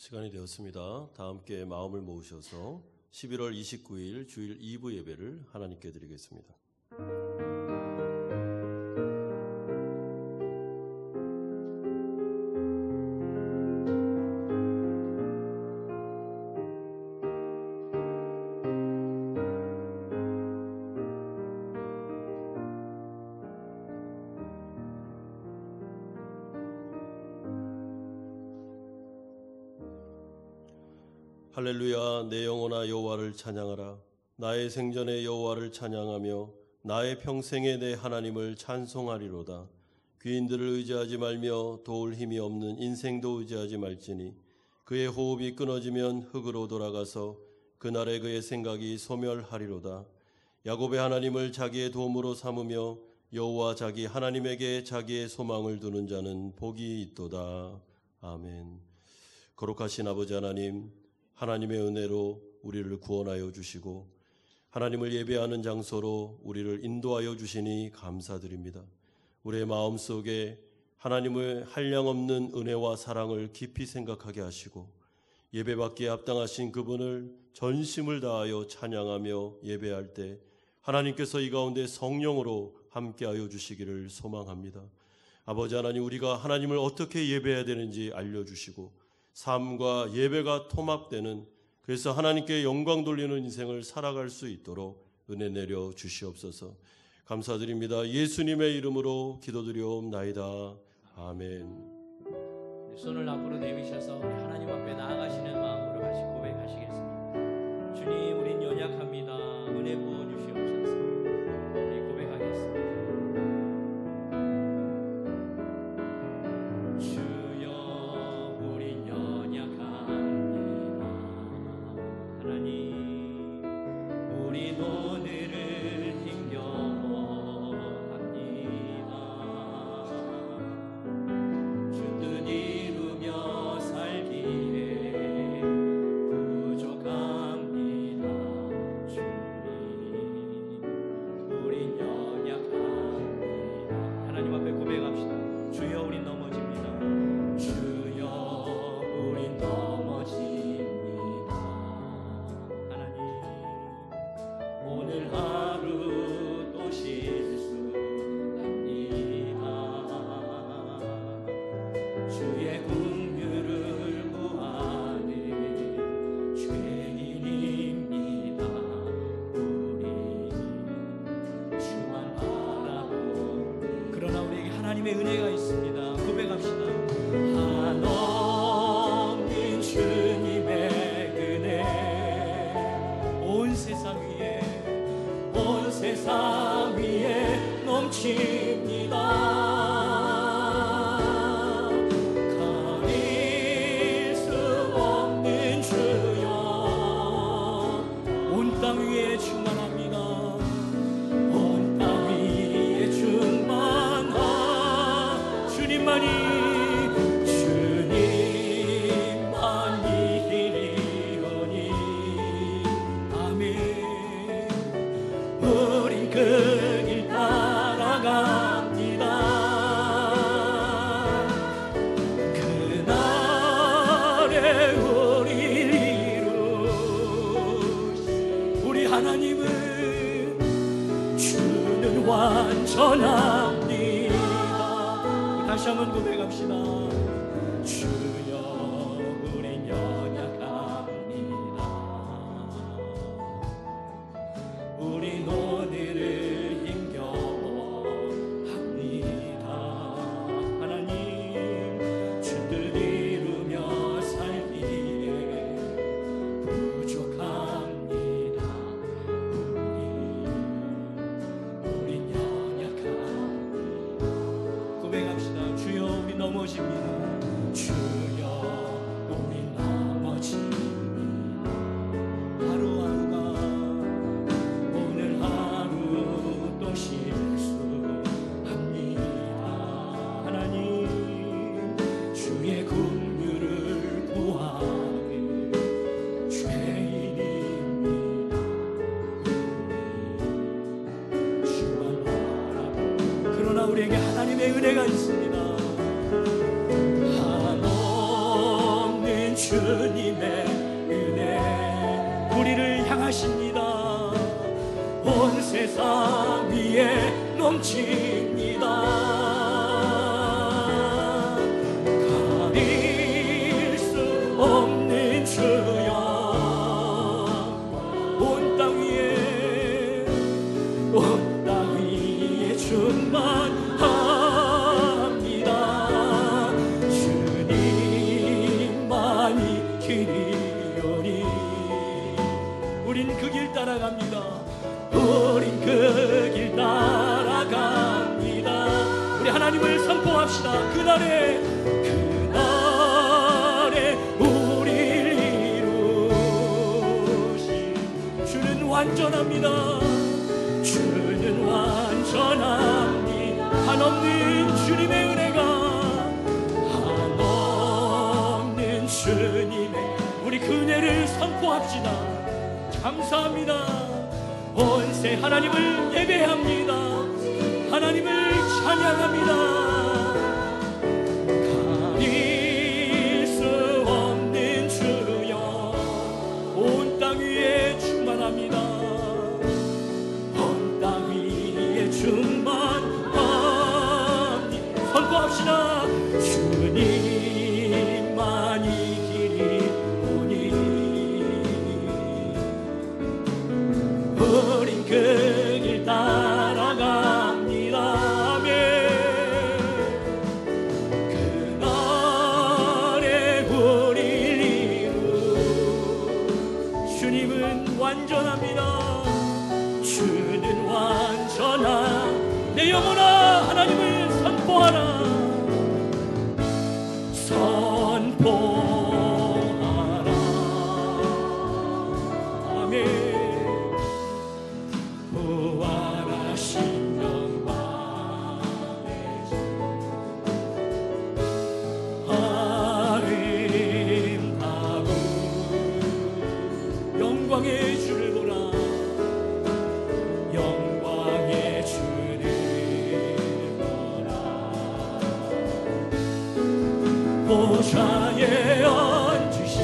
시간이 되었습니다. 다 함께 마음을 모으셔서 11월 29일 주일 2부 예배를 하나님께 드리겠습니다. 할렐루야. 내 영혼아 여호와를 찬양하라. 나의 생전에 여호와를 찬양하며 나의 평생에 내 하나님을 찬송하리로다. 귀인들을 의지하지 말며 도울 힘이 없는 인생도 의지하지 말지니 그의 호흡이 끊어지면 흙으로 돌아가서 그날에 그의 생각이 소멸하리로다. 야곱의 하나님을 자기의 도움으로 삼으며 여호와 자기 하나님에게 자기의 소망을 두는 자는 복이 있도다. 아멘. 거룩하신 아버지 하나님, 하나님의 은혜로 우리를 구원하여 주시고 하나님을 예배하는 장소로 우리를 인도하여 주시니 감사드립니다. 우리의 마음속에 하나님의 한량없는 은혜와 사랑을 깊이 생각하게 하시고 예배받기에 합당하신 그분을 전심을 다하여 찬양하며 예배할 때 하나님께서 이 가운데 성령으로 함께하여 주시기를 소망합니다. 아버지 하나님, 우리가 하나님을 어떻게 예배해야 되는지 알려주시고 삶과 예배가 통합되는, 그래서 하나님께 영광 돌리는 인생을 살아갈 수 있도록 은혜 내려 주시옵소서. 감사드립니다. 예수님의 이름으로 기도드리옵나이다. 아멘. 손을 앞으로 내미셔서 우리 하나님 앞에 나아가시는 마음으로 같이 고백하시겠습니다. 주님, 우린 연약합니다. 은혜 부어주시옵소서. 우리 고백하겠습니다. 하나님의 은혜가 있습니다. 고백합시다. 한없는 주님의 은혜 온 세상 위에 넘칩니다. 가릴 수 없는 주여 온 땅 위에 충만합니다. 온 땅 위에 충만한 주님만이리오니 아멘. 우린 그 길 따라갑니다. 그날에 우리를 이루신 우리 하나님은 주는 완전합니다. 다시 한번 고백합시다. 주여 우린 연약합니다. 우린 오늘을 힘겨워합니다. 하나님 주들 이루며 살기에 부족합니다. 우린 연약합니다. 고백합시다. 주여 우리 넘어집니다. 주여 우리 넘어집니다. 하루하루가 오늘 하루 또 실수합니다. 하나님 주의 긍휼을 구하기 죄인입니다. 주만 바라보 그러나 우리에게 하나님의 은혜가 있습니다. 한없는 주 주님의 은혜 우리를 향하십니다. 온 세상 위에 넘칩니다. 가릴 수 없는 주여 온 땅 위에 충만합니다. 주님만이 길이오니 우린 그 길 따라갑니다. 우린 그 길 따라갑니다. 우리 하나님을 선포합시다. 그날에 우리를 이루신 주는 완전합니다. 주는 완전합니다. 한없는 주님의 은혜가 한없는 주님의 우리 그 은혜를 선포합시다. 감사합니다. 온세 하나님을 예배합니다. 하나님을 찬양합니다. 가릴 수 없는 주여 온 땅 위에 충만합니다. 온 땅 위에 충만합니다. 선포합시다. 주님만이 길이오니 우린 그 길 따라갑니다. 아멘. 그날에 우리를 이루 주님은 완전합니다. 주는 완전한 내 영혼아 하나님을 선포하라. 선포하라. 아멘. 부활하신 영광의 주 아름다운 영광의 주를 보라. 영광의 주를 보라. 보좌에 앉으신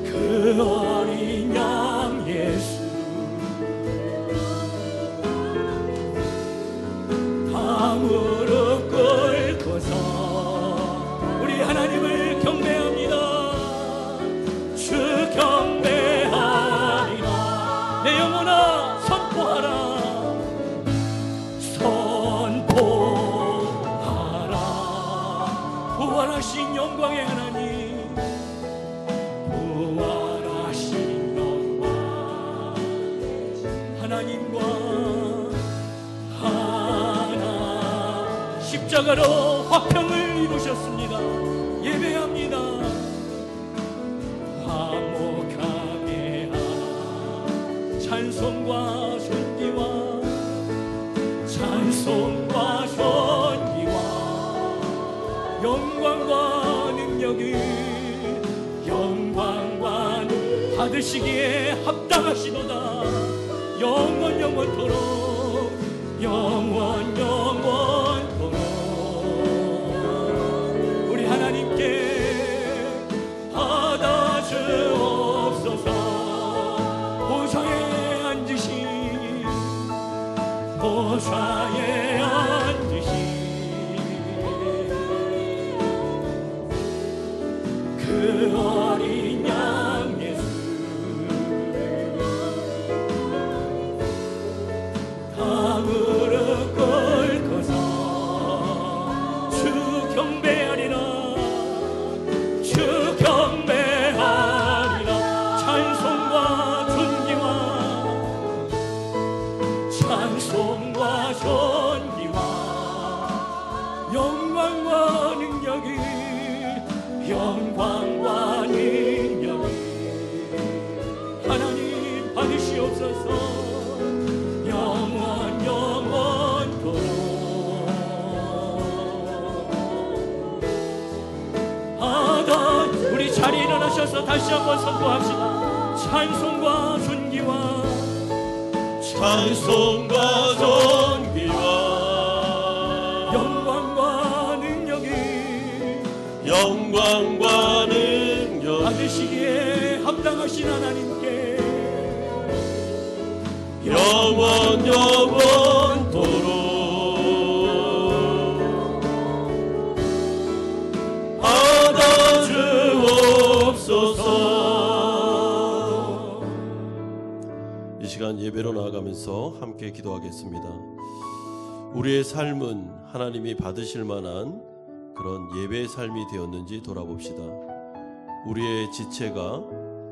그 어린 양 예수 다 무릎 꿇고서 우리 하나님을 경배합니다. 주 경배하리라. 내 영혼아 선포하라. 선포하라. 부활하신 영광의 하나님 부활하신 영광 하나님과 하나 십자가로 화평을 이루셨습니다. 예배합니다. 화목하게 찬송과 존귀와 찬송과 존귀와 영광과 능력이 영광과 받으시기에 합당하시도다. 영원 영원토록 영원 영원토록 우리 하나님께 받아 주옵소서. 보좌에 앉으신 보좌에 앉으신 그 어린 양 예수 다 무릎 꿇고서 주 경배하리라. 주 경배하리라. 찬송과 존귀와 찬송과 존귀와 영광과 능력이 영광과 능력이 하나님 받으시옵소서. 영원 영원토록 하다 우리 자리에 일어나셔서 다시 한번 선포합시다. 찬송과 존귀와 찬송과 존귀와 영광과 능력이 예배로 나아가면서 함께 기도하겠습니다. 우리의 삶은 하나님이 받으실 만한 그런 예배의 삶이 되었는지 돌아봅시다. 우리의 지체가,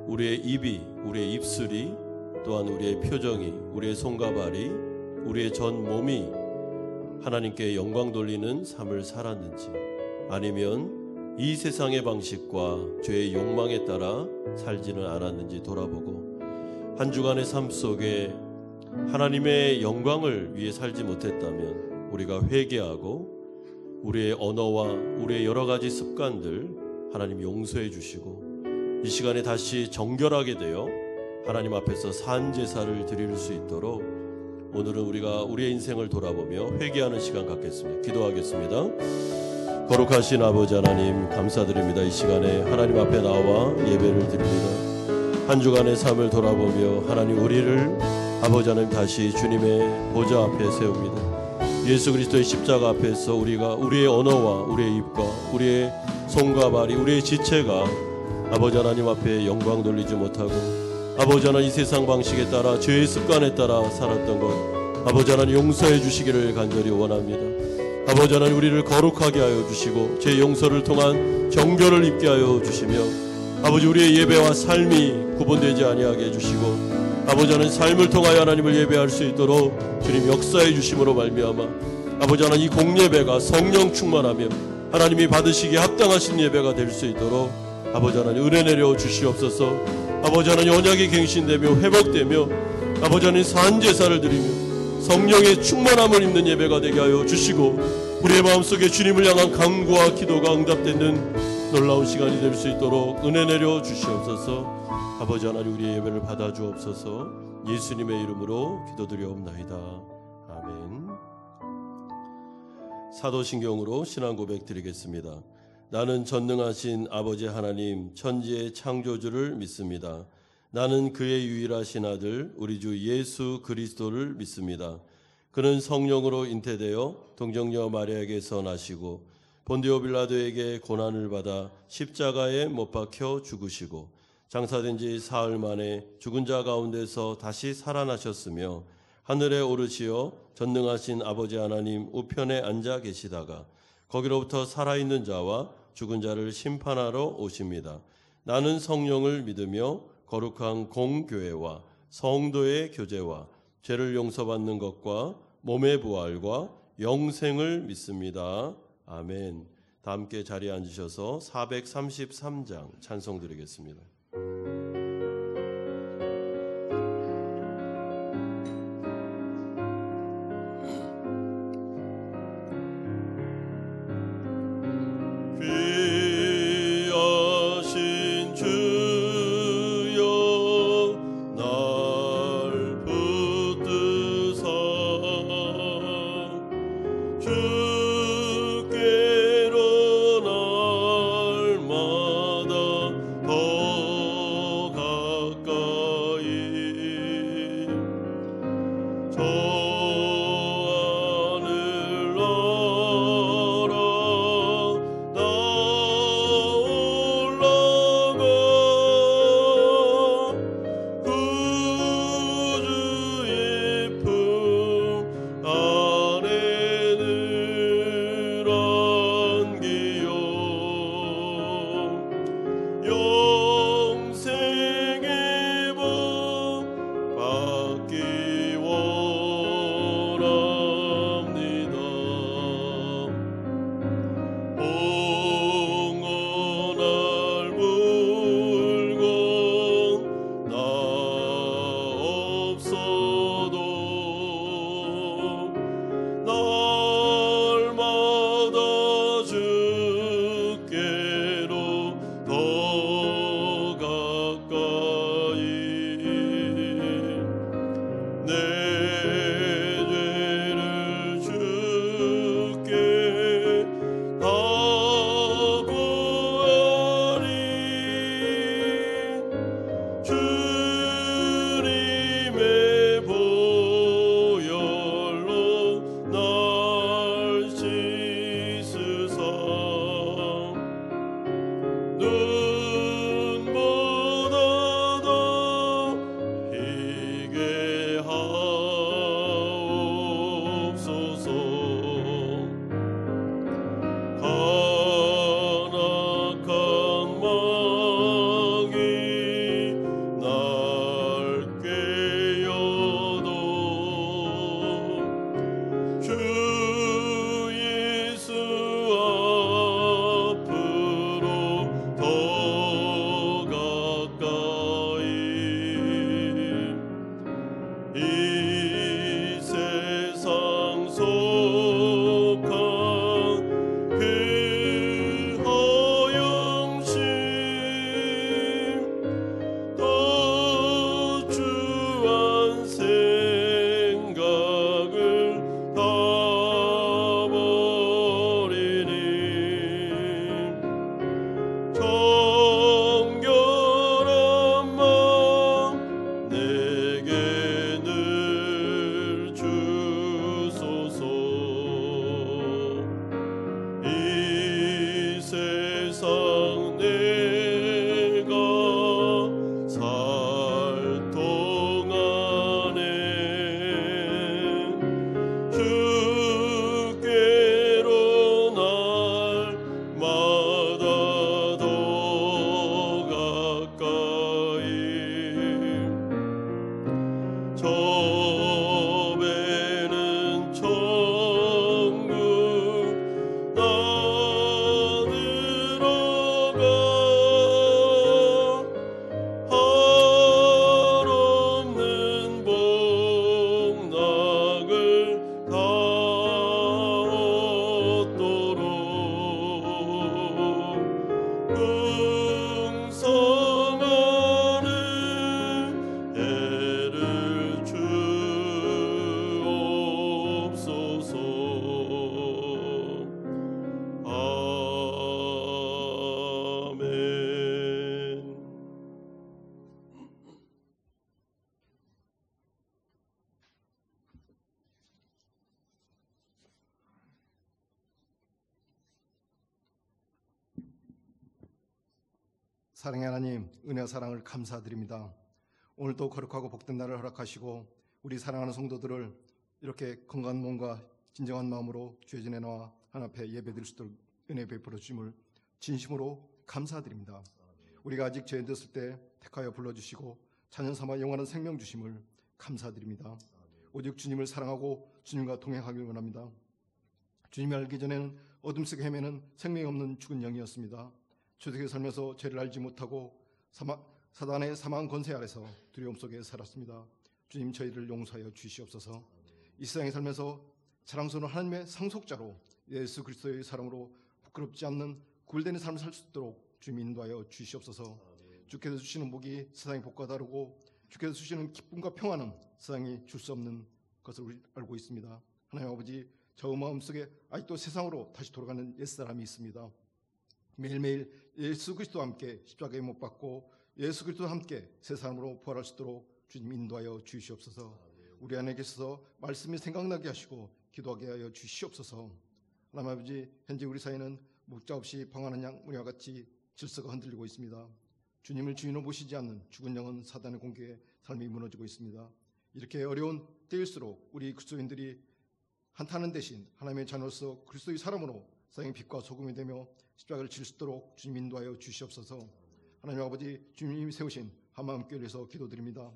우리의 입이, 우리의 입술이, 또한 우리의 표정이, 우리의 손과 발이, 우리의 전 몸이 하나님께 영광 돌리는 삶을 살았는지, 아니면 이 세상의 방식과 죄의 욕망에 따라 살지는 않았는지 돌아보고, 한 주간의 삶 속에 하나님의 영광을 위해 살지 못했다면 우리가 회개하고 우리의 언어와 우리의 여러 가지 습관들 하나님 용서해 주시고, 이 시간에 다시 정결하게 되어 하나님 앞에서 산 제사를 드릴 수 있도록 오늘은 우리가 우리의 인생을 돌아보며 회개하는 시간 갖겠습니다. 기도하겠습니다. 거룩하신 아버지 하나님, 감사드립니다. 이 시간에 하나님 앞에 나와 예배를 드립니다. 한 주간의 삶을 돌아보며 하나님, 우리를 아버지 하나님 다시 주님의 보좌 앞에 세웁니다. 예수 그리스도의 십자가 앞에서 우리가 우리의 언어와 우리의 입과 우리의 손과 발이, 우리의 지체가 아버지 하나님 앞에 영광 돌리지 못하고 아버지 하나님 이 세상 방식에 따라 죄의 습관에 따라 살았던 것 아버지 하나님 용서해 주시기를 간절히 원합니다. 아버지 하나님, 우리를 거룩하게 하여 주시고 제 용서를 통한 정결을 입게 하여 주시며 아버지, 우리의 예배와 삶이 구분되지 아니하게 해주시고 아버지 하나님, 삶을 통하여 하나님을 예배할 수 있도록 주님 역사해 주심으로 말미암아 아버지 하나님, 이 공예배가 성령 충만하며 하나님이 받으시기에 합당하신 예배가 될 수 있도록 아버지 하나님 은혜 내려 주시옵소서. 아버지 하나님, 언약이 갱신되며 회복되며 아버지 하나님 산 제사를 드리며 성령의 충만함을 입는 예배가 되게 하여 주시고 우리의 마음속에 주님을 향한 간구와 기도가 응답되는 놀라운 시간이 될 수 있도록 은혜 내려 주시옵소서. 아버지 하나님, 우리의 예배를 받아 주옵소서. 예수님의 이름으로 기도드리옵나이다. 아멘. 사도신경으로 신앙 고백 드리겠습니다. 나는 전능하신 아버지 하나님, 천지의 창조주를 믿습니다. 나는 그의 유일하신 아들 우리 주 예수 그리스도를 믿습니다. 그는 성령으로 잉태되어 동정녀 마리아에게서 나시고 본디오 빌라도에게 고난을 받아 십자가에 못 박혀 죽으시고 장사된 지 사흘 만에 죽은 자 가운데서 다시 살아나셨으며 하늘에 오르시어 전능하신 아버지 하나님 우편에 앉아 계시다가 거기로부터 살아있는 자와 죽은 자를 심판하러 오십니다. 나는 성령을 믿으며 거룩한 공교회와 성도의 교제와 죄를 용서받는 것과 몸의 부활과 영생을 믿습니다. 아멘. 다 함께 자리에 앉으셔서 433장 찬송 드리겠습니다. 귀하신 주여 날 붙드사 주께로 날마다 더 가까이 저 하늘 나라 나 올라가 구주의 품 안에 사랑의 하나님, 은혜와 사랑을 감사드립니다. 오늘도 거룩하고 복된 날을 허락하시고 우리 사랑하는 성도들을 이렇게 건강한 몸과 진정한 마음으로 주의 전에 나와 하나님 앞에 예배드릴 수 있도록 은혜 베풀어 주심을 진심으로 감사드립니다. 우리가 아직 죄인 됐을 때 택하여 불러주시고 자녀 삼아 영원한 생명 주심을 감사드립니다. 오직 주님을 사랑하고 주님과 동행하기를 원합니다. 주님이 알기 전에는 어둠 속에 헤매는 생명이 없는 죽은 영이었습니다. 죄되게 살면서 죄를 알지 못하고 사단의 사망 권세 아래서 두려움 속에 살았습니다. 주님, 저희를 용서하여 주시옵소서. 이 세상에 살면서 자랑스러운 하나님의 상속자로 예수 그리스도의 사랑으로 부끄럽지 않는 구별되는 삶을 살 수 있도록 주님 인도하여 주시옵소서. 주께서 주시는 복이 세상의 복과 다르고 주께서 주시는 기쁨과 평화는 세상이 줄 수 없는 것을 우리 알고 있습니다. 하나님 아버지, 저 마음속에 아직도 세상으로 다시 돌아가는 옛사람이 있습니다. 매일매일 예수 그리스도와 함께 십자가에 못 박고 예수 그리스도와 함께 새 사람으로 부활할 수 있도록 주님 인도하여 주시옵소서. 우리 안에 계셔서 말씀이 생각나게 하시고 기도하게 하여 주시옵소서. 하나님 아버지, 현재 우리 사회는 목자 없이 방황하는 양 우리와 같이 질서가 흔들리고 있습니다. 주님을 주인으로 모시지 않는 죽은 영은 사단의 공격에 삶이 무너지고 있습니다. 이렇게 어려운 때일수록 우리 그리스도인들이 한탄하는 대신 하나님의 자녀로서 그리스도의 사람으로 세상의 빛과 소금이 되며 십자가를 질 수 있도록 주님 인도하여 주시옵소서. 하나님 아버지, 주님이 세우신 한마음교회를 위해서 기도드립니다.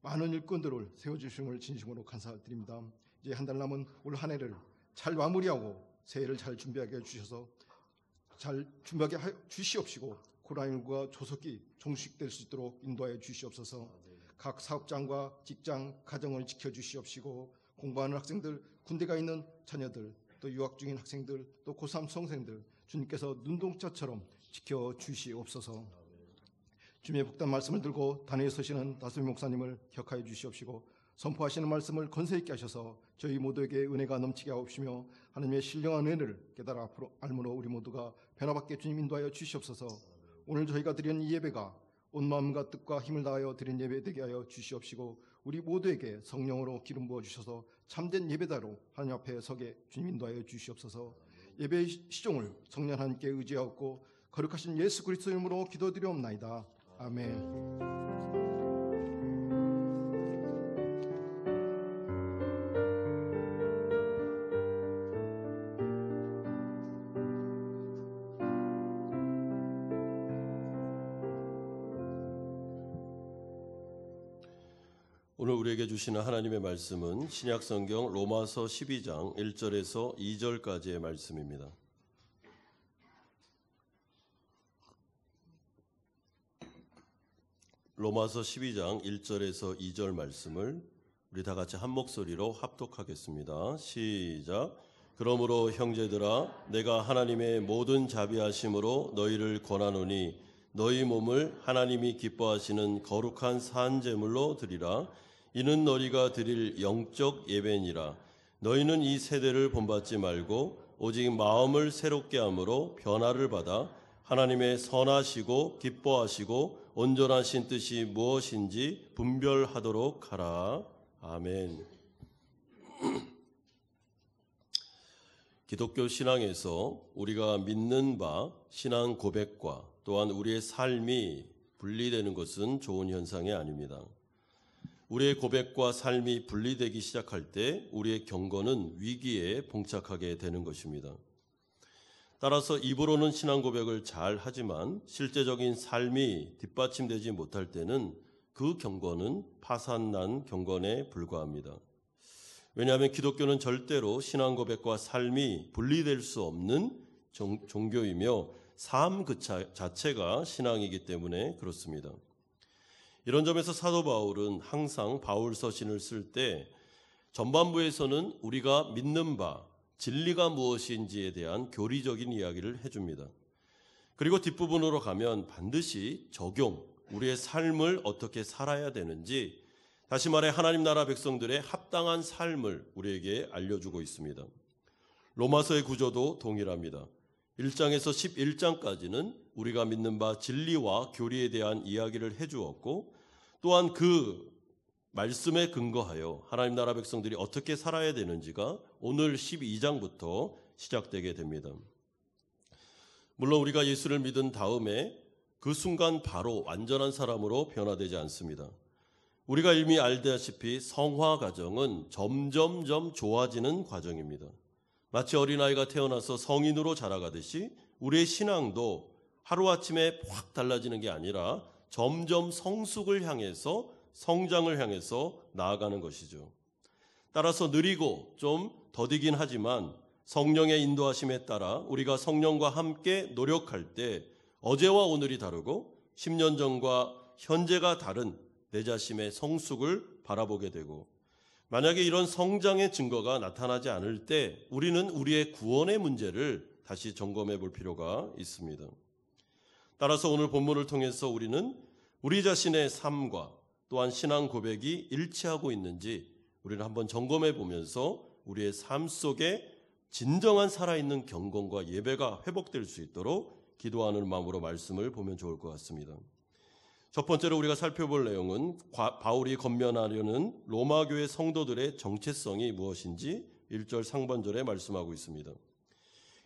많은 일꾼들을 세워주심을 진심으로 감사드립니다. 이제 한 달 남은 올 한 해를 잘 마무리하고 새해를 잘 준비하게 해주셔서 잘 준비하게 주시옵시고 코로나19가 조속히 종식될 수 있도록 인도하여 주시옵소서. 각 사업장과 직장, 가정을 지켜주시옵시고 공부하는 학생들, 군대 가 있는 자녀들, 또 유학 중인 학생들, 또 고3 수험생들 주님께서 눈동자처럼 지켜주시옵소서. 주님의 복된 말씀을 들고 단회에 서시는 다솜이 목사님을 기억하여 주시옵시고 선포하시는 말씀을 권세 있게 하셔서 저희 모두에게 은혜가 넘치게 하옵시며 하나님의 신령한 은혜를 깨달아 앞으로 알므로 우리 모두가 변화받게 주님 인도하여 주시옵소서. 오늘 저희가 드리는 이 예배가 온 마음과 뜻과 힘을 다하여 드린 예배 되게 하여 주시옵시고 우리 모두에게 성령으로 기름 부어 주셔서 참된 예배다로 하나님 앞에 서게 주님 인도하여 주시옵소서. 예배의 시종을 성령 하나님께 의지하옵고 거룩하신 예수 그리스도 이름으로 기도드리옵나이다. 아멘. 오늘 우리에게 주시는 하나님의 말씀은 신약성경 로마서 12장 1절에서 2절까지의 말씀입니다. 로마서 12장 1절에서 2절 말씀을 우리 다 같이 한 목소리로 합독하겠습니다. 시작. 그러므로 형제들아, 내가 하나님의 모든 자비하심으로 너희를 권하노니 너희 몸을 하나님이 기뻐하시는 거룩한 산 제물로 드리라. 이는 너희가 드릴 영적 예배니라. 너희는 이 세대를 본받지 말고 오직 마음을 새롭게 함으로 변화를 받아 하나님의 선하시고 기뻐하시고 온전하신 뜻이 무엇인지 분별하도록 하라. 아멘. 기독교 신앙에서 우리가 믿는 바 신앙 고백과 또한 우리의 삶이 분리되는 것은 좋은 현상이 아닙니다. 우리의 고백과 삶이 분리되기 시작할 때 우리의 경건은 위기에 봉착하게 되는 것입니다. 따라서 입으로는 신앙 고백을 잘 하지만 실제적인 삶이 뒷받침되지 못할 때는 그 경건은 파산난 경건에 불과합니다. 왜냐하면 기독교는 절대로 신앙 고백과 삶이 분리될 수 없는 종교이며 삶 그 자체가 신앙이기 때문에 그렇습니다. 이런 점에서 사도 바울은 항상 바울 서신을 쓸 때 전반부에서는 우리가 믿는 바 진리가 무엇인지에 대한 교리적인 이야기를 해줍니다. 그리고 뒷부분으로 가면 반드시 적용, 우리의 삶을 어떻게 살아야 되는지, 다시 말해 하나님 나라 백성들의 합당한 삶을 우리에게 알려주고 있습니다. 로마서의 구조도 동일합니다. 1장에서 11장까지는 우리가 믿는 바 진리와 교리에 대한 이야기를 해주었고, 또한 그 말씀에 근거하여 하나님 나라 백성들이 어떻게 살아야 되는지가 오늘 12장부터 시작되게 됩니다. 물론 우리가 예수를 믿은 다음에 그 순간 바로 완전한 사람으로 변화되지 않습니다. 우리가 이미 알다시피 성화 과정은 점점점 좋아지는 과정입니다. 마치 어린아이가 태어나서 성인으로 자라가듯이 우리의 신앙도 하루아침에 확 달라지는 게 아니라 점점 성숙을 향해서, 성장을 향해서 나아가는 것이죠. 따라서 느리고 좀 더디긴 하지만 성령의 인도하심에 따라 우리가 성령과 함께 노력할 때 어제와 오늘이 다르고 10년 전과 현재가 다른 내 자신의 성숙을 바라보게 되고, 만약에 이런 성장의 증거가 나타나지 않을 때 우리는 우리의 구원의 문제를 다시 점검해 볼 필요가 있습니다. 따라서 오늘 본문을 통해서 우리는 우리 자신의 삶과 또한 신앙 고백이 일치하고 있는지 우리는 한번 점검해 보면서 우리의 삶 속에 진정한 살아있는 경건과 예배가 회복될 수 있도록 기도하는 마음으로 말씀을 보면 좋을 것 같습니다. 첫 번째로 우리가 살펴볼 내용은 바울이 권면하려는 로마 교회 성도들의 정체성이 무엇인지 1절 상반절에 말씀하고 있습니다.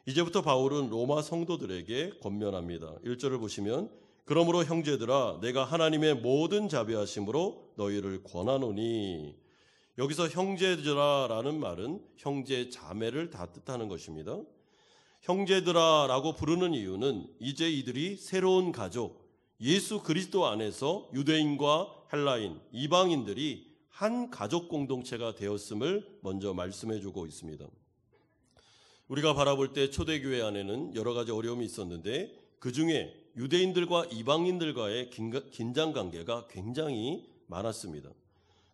이제부터 바울은 로마 성도들에게 권면합니다. 1절을 보시면 그러므로 형제들아 내가 하나님의 모든 자비하심으로 너희를 권하노니, 여기서 형제들아라는 말은 형제 자매를 다 뜻하는 것입니다. 형제들아라고 부르는 이유는 이제 이들이 새로운 가족, 예수 그리스도 안에서 유대인과 헬라인, 이방인들이 한 가족 공동체가 되었음을 먼저 말씀해 주고 있습니다. 우리가 바라볼 때 초대교회 안에는 여러 가지 어려움이 있었는데 그 중에 유대인들과 이방인들과의 긴장관계가 굉장히 많았습니다.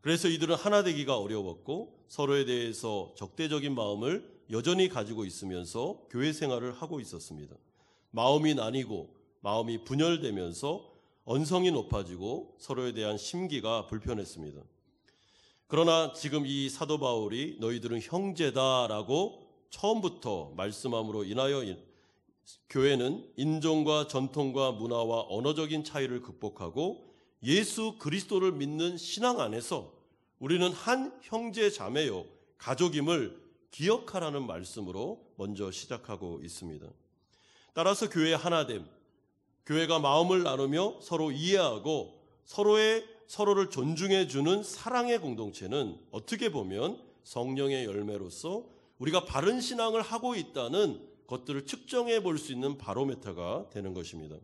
그래서 이들은 하나 되기가 어려웠고 서로에 대해서 적대적인 마음을 여전히 가지고 있으면서 교회 생활을 하고 있었습니다. 마음이 나뉘고 마음이 분열되면서 언성이 높아지고 서로에 대한 심기가 불편했습니다. 그러나 지금 이 사도 바울이 너희들은 형제다라고 처음부터 말씀함으로 인하여 교회는 인종과 전통과 문화와 언어적인 차이를 극복하고 예수 그리스도를 믿는 신앙 안에서 우리는 한 형제 자매요 가족임을 기억하라는 말씀으로 먼저 시작하고 있습니다. 따라서 교회의 하나됨, 교회가 마음을 나누며 서로 이해하고 서로를 존중해 주는 사랑의 공동체는 어떻게 보면 성령의 열매로서 우리가 바른 신앙을 하고 있다는 것들을 측정해 볼 수 있는 바로메터가 되는 것입니다.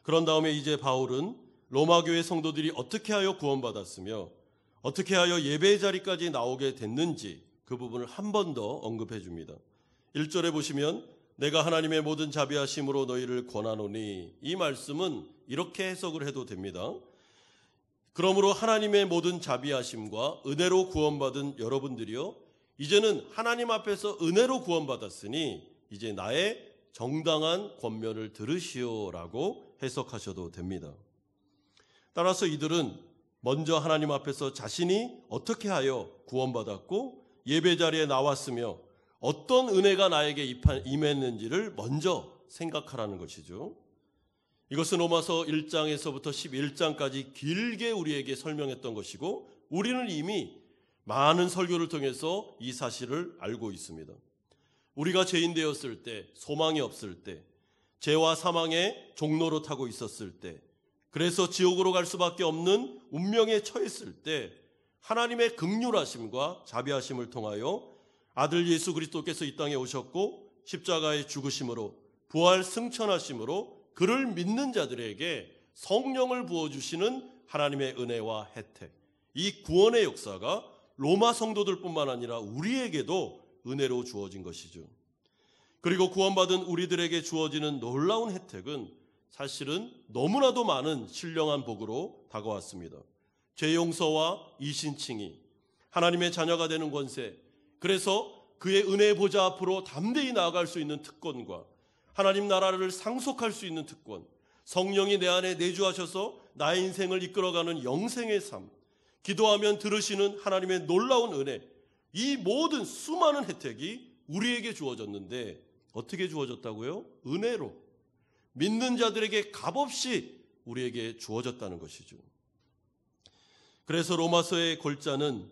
그런 다음에 이제 바울은 로마 교회 성도들이 어떻게 하여 구원받았으며 어떻게 하여 예배 자리까지 나오게 됐는지 그 부분을 한 번 더 언급해 줍니다. 1절에 보시면 내가 하나님의 모든 자비하심으로 너희를 권하노니, 이 말씀은 이렇게 해석을 해도 됩니다. 그러므로 하나님의 모든 자비하심과 은혜로 구원받은 여러분들이요, 이제는 하나님 앞에서 은혜로 구원받았으니 이제 나의 정당한 권면을 들으시오라고 해석하셔도 됩니다. 따라서 이들은 먼저 하나님 앞에서 자신이 어떻게 하여 구원받았고 예배 자리에 나왔으며 어떤 은혜가 나에게 임했는지를 먼저 생각하라는 것이죠. 이것은 로마서 1장에서부터 11장까지 길게 우리에게 설명했던 것이고 우리는 이미 많은 설교를 통해서 이 사실을 알고 있습니다. 우리가 죄인 되었을 때, 소망이 없을 때, 죄와 사망의 종로로 타고 있었을 때, 그래서 지옥으로 갈 수밖에 없는 운명에 처했을 때 하나님의 긍휼하심과 자비하심을 통하여 아들 예수 그리스도께서 이 땅에 오셨고 십자가의 죽으심으로 부활 승천하심으로 그를 믿는 자들에게 성령을 부어주시는 하나님의 은혜와 혜택, 이 구원의 역사가 로마 성도들뿐만 아니라 우리에게도 은혜로 주어진 것이죠. 그리고 구원받은 우리들에게 주어지는 놀라운 혜택은 사실은 너무나도 많은 신령한 복으로 다가왔습니다. 죄 용서와 이신칭의, 하나님의 자녀가 되는 권세, 그래서 그의 은혜의 보좌 앞으로 담대히 나아갈 수 있는 특권과 하나님 나라를 상속할 수 있는 특권, 성령이 내 안에 내주하셔서 나의 인생을 이끌어가는 영생의 삶, 기도하면 들으시는 하나님의 놀라운 은혜, 이 모든 수많은 혜택이 우리에게 주어졌는데 어떻게 주어졌다고요? 은혜로. 믿는 자들에게 값없이 우리에게 주어졌다는 것이죠. 그래서 로마서의 골자는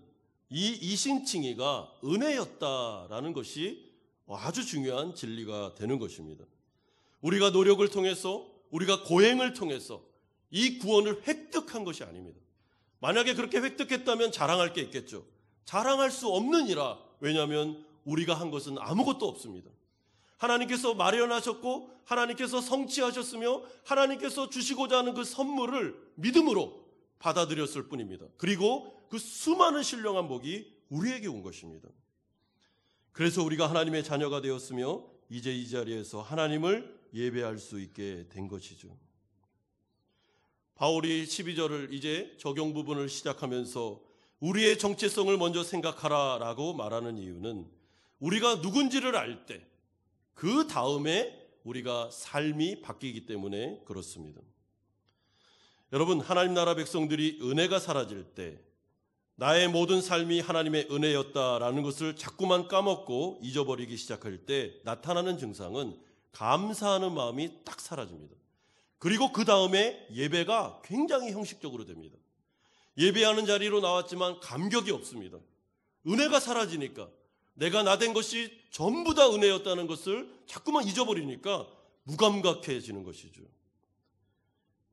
이 이신칭의가 은혜였다라는 것이 아주 중요한 진리가 되는 것입니다. 우리가 노력을 통해서 우리가 고행을 통해서 이 구원을 획득한 것이 아닙니다. 만약에 그렇게 획득했다면 자랑할 게 있겠죠. 자랑할 수 없느니라. 왜냐하면 우리가 한 것은 아무것도 없습니다. 하나님께서 마련하셨고 하나님께서 성취하셨으며 하나님께서 주시고자 하는 그 선물을 믿음으로 받아들였을 뿐입니다. 그리고 그 수많은 신령한 복이 우리에게 온 것입니다. 그래서 우리가 하나님의 자녀가 되었으며 이제 이 자리에서 하나님을 예배할 수 있게 된 것이죠. 바울이 12절을 이제 적용 부분을 시작하면서 우리의 정체성을 먼저 생각하라라고 말하는 이유는 우리가 누군지를 알 때 그 다음에 우리가 삶이 바뀌기 때문에 그렇습니다. 여러분, 하나님 나라 백성들이 은혜가 사라질 때 나의 모든 삶이 하나님의 은혜였다라는 것을 자꾸만 까먹고 잊어버리기 시작할 때 나타나는 증상은 감사하는 마음이 딱 사라집니다. 그리고 그 다음에 예배가 굉장히 형식적으로 됩니다. 예배하는 자리로 나왔지만 감격이 없습니다. 은혜가 사라지니까 내가 나된 것이 전부 다 은혜였다는 것을 자꾸만 잊어버리니까 무감각해지는 것이죠.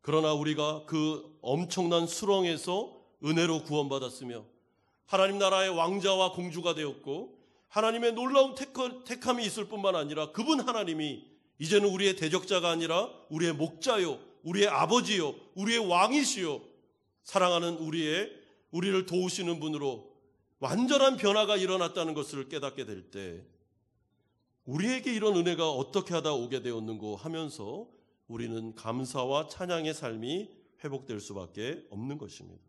그러나 우리가 그 엄청난 수렁에서 은혜로 구원받았으며 하나님 나라의 왕자와 공주가 되었고 하나님의 놀라운 택함이 있을 뿐만 아니라 그분 하나님이 이제는 우리의 대적자가 아니라 우리의 목자요, 우리의 아버지요, 우리의 왕이시요, 사랑하는 우리를 도우시는 분으로 완전한 변화가 일어났다는 것을 깨닫게 될 때 우리에게 이런 은혜가 어떻게 하다 오게 되었는고 하면서 우리는 감사와 찬양의 삶이 회복될 수밖에 없는 것입니다.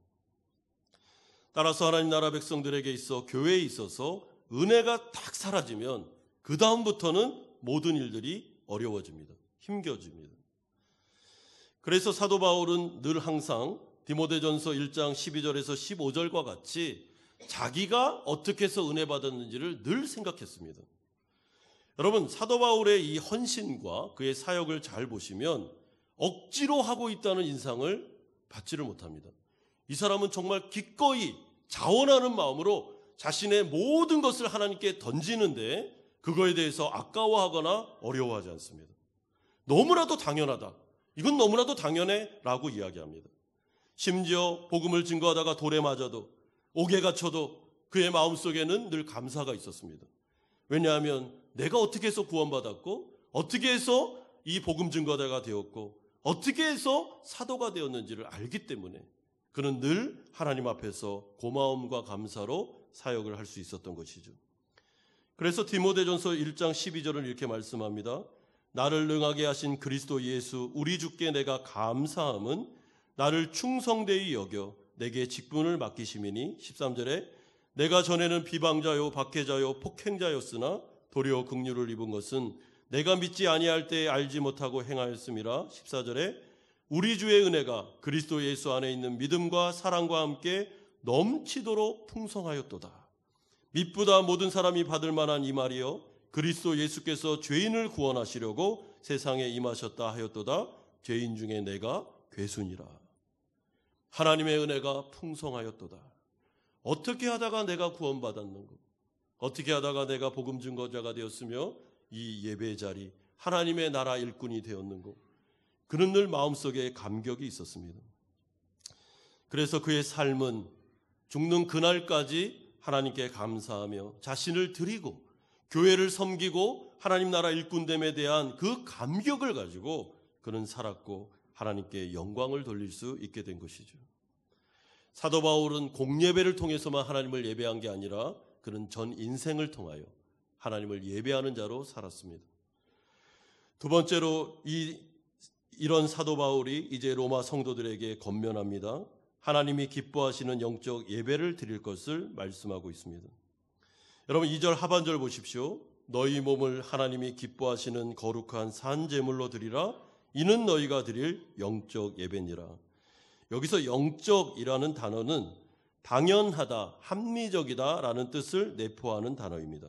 따라서 하나님 나라 백성들에게 있어 교회에 있어서 은혜가 딱 사라지면 그 다음부터는 모든 일들이 어려워집니다. 힘겨집니다. 그래서 사도 바울은 늘 항상 디모데전서 1장 12절에서 15절과 같이 자기가 어떻게 해서 은혜 받았는지를 늘 생각했습니다. 여러분, 사도 바울의 이 헌신과 그의 사역을 잘 보시면 억지로 하고 있다는 인상을 받지를 못합니다. 이 사람은 정말 기꺼이 자원하는 마음으로 자신의 모든 것을 하나님께 던지는데 그거에 대해서 아까워하거나 어려워하지 않습니다. 너무나도 당연하다. 이건 너무나도 당연해 라고 이야기합니다. 심지어 복음을 증거하다가 돌에 맞아도 옥에 갇혀도 그의 마음속에는 늘 감사가 있었습니다. 왜냐하면 내가 어떻게 해서 구원받았고 어떻게 해서 이 복음 증거자가 되었고 어떻게 해서 사도가 되었는지를 알기 때문에 그는 늘 하나님 앞에서 고마움과 감사로 사역을 할 수 있었던 것이죠. 그래서 디모데전서 1장 12절은 이렇게 말씀합니다. 나를 능하게 하신 그리스도 예수 우리 주께 내가 감사함은 나를 충성되이 여겨 내게 직분을 맡기심이니 13절에 내가 전에는 비방자요 박해자요 폭행자였으나 도리어 긍휼을 입은 것은 내가 믿지 아니할 때에 알지 못하고 행하였음이라 14절에 우리 주의 은혜가 그리스도 예수 안에 있는 믿음과 사랑과 함께 넘치도록 풍성하였도다. 믿보다 모든 사람이 받을 만한 이 말이요 그리스도 예수께서 죄인을 구원하시려고 세상에 임하셨다 하였도다. 죄인 중에 내가 괴순이라. 하나님의 은혜가 풍성하였도다. 어떻게 하다가 내가 구원받았는가? 어떻게 하다가 내가 복음 증거자가 되었으며 이 예배 자리 하나님의 나라 일꾼이 되었는가? 그는 늘 마음속에 감격이 있었습니다. 그래서 그의 삶은 죽는 그날까지 하나님께 감사하며 자신을 드리고 교회를 섬기고 하나님 나라 일꾼됨에 대한 그 감격을 가지고 그는 살았고 하나님께 영광을 돌릴 수 있게 된 것이죠. 사도 바울은 공예배를 통해서만 하나님을 예배한 게 아니라 그는 전 인생을 통하여 하나님을 예배하는 자로 살았습니다. 두 번째로 이런 사도 바울이 이제 로마 성도들에게 권면합니다. 하나님이 기뻐하시는 영적 예배를 드릴 것을 말씀하고 있습니다. 여러분 2절 하반절 보십시오. 너희 몸을 하나님이 기뻐하시는 거룩한 산제물로 드리라. 이는 너희가 드릴 영적 예배니라. 여기서 영적이라는 단어는 당연하다, 합리적이다 라는 뜻을 내포하는 단어입니다.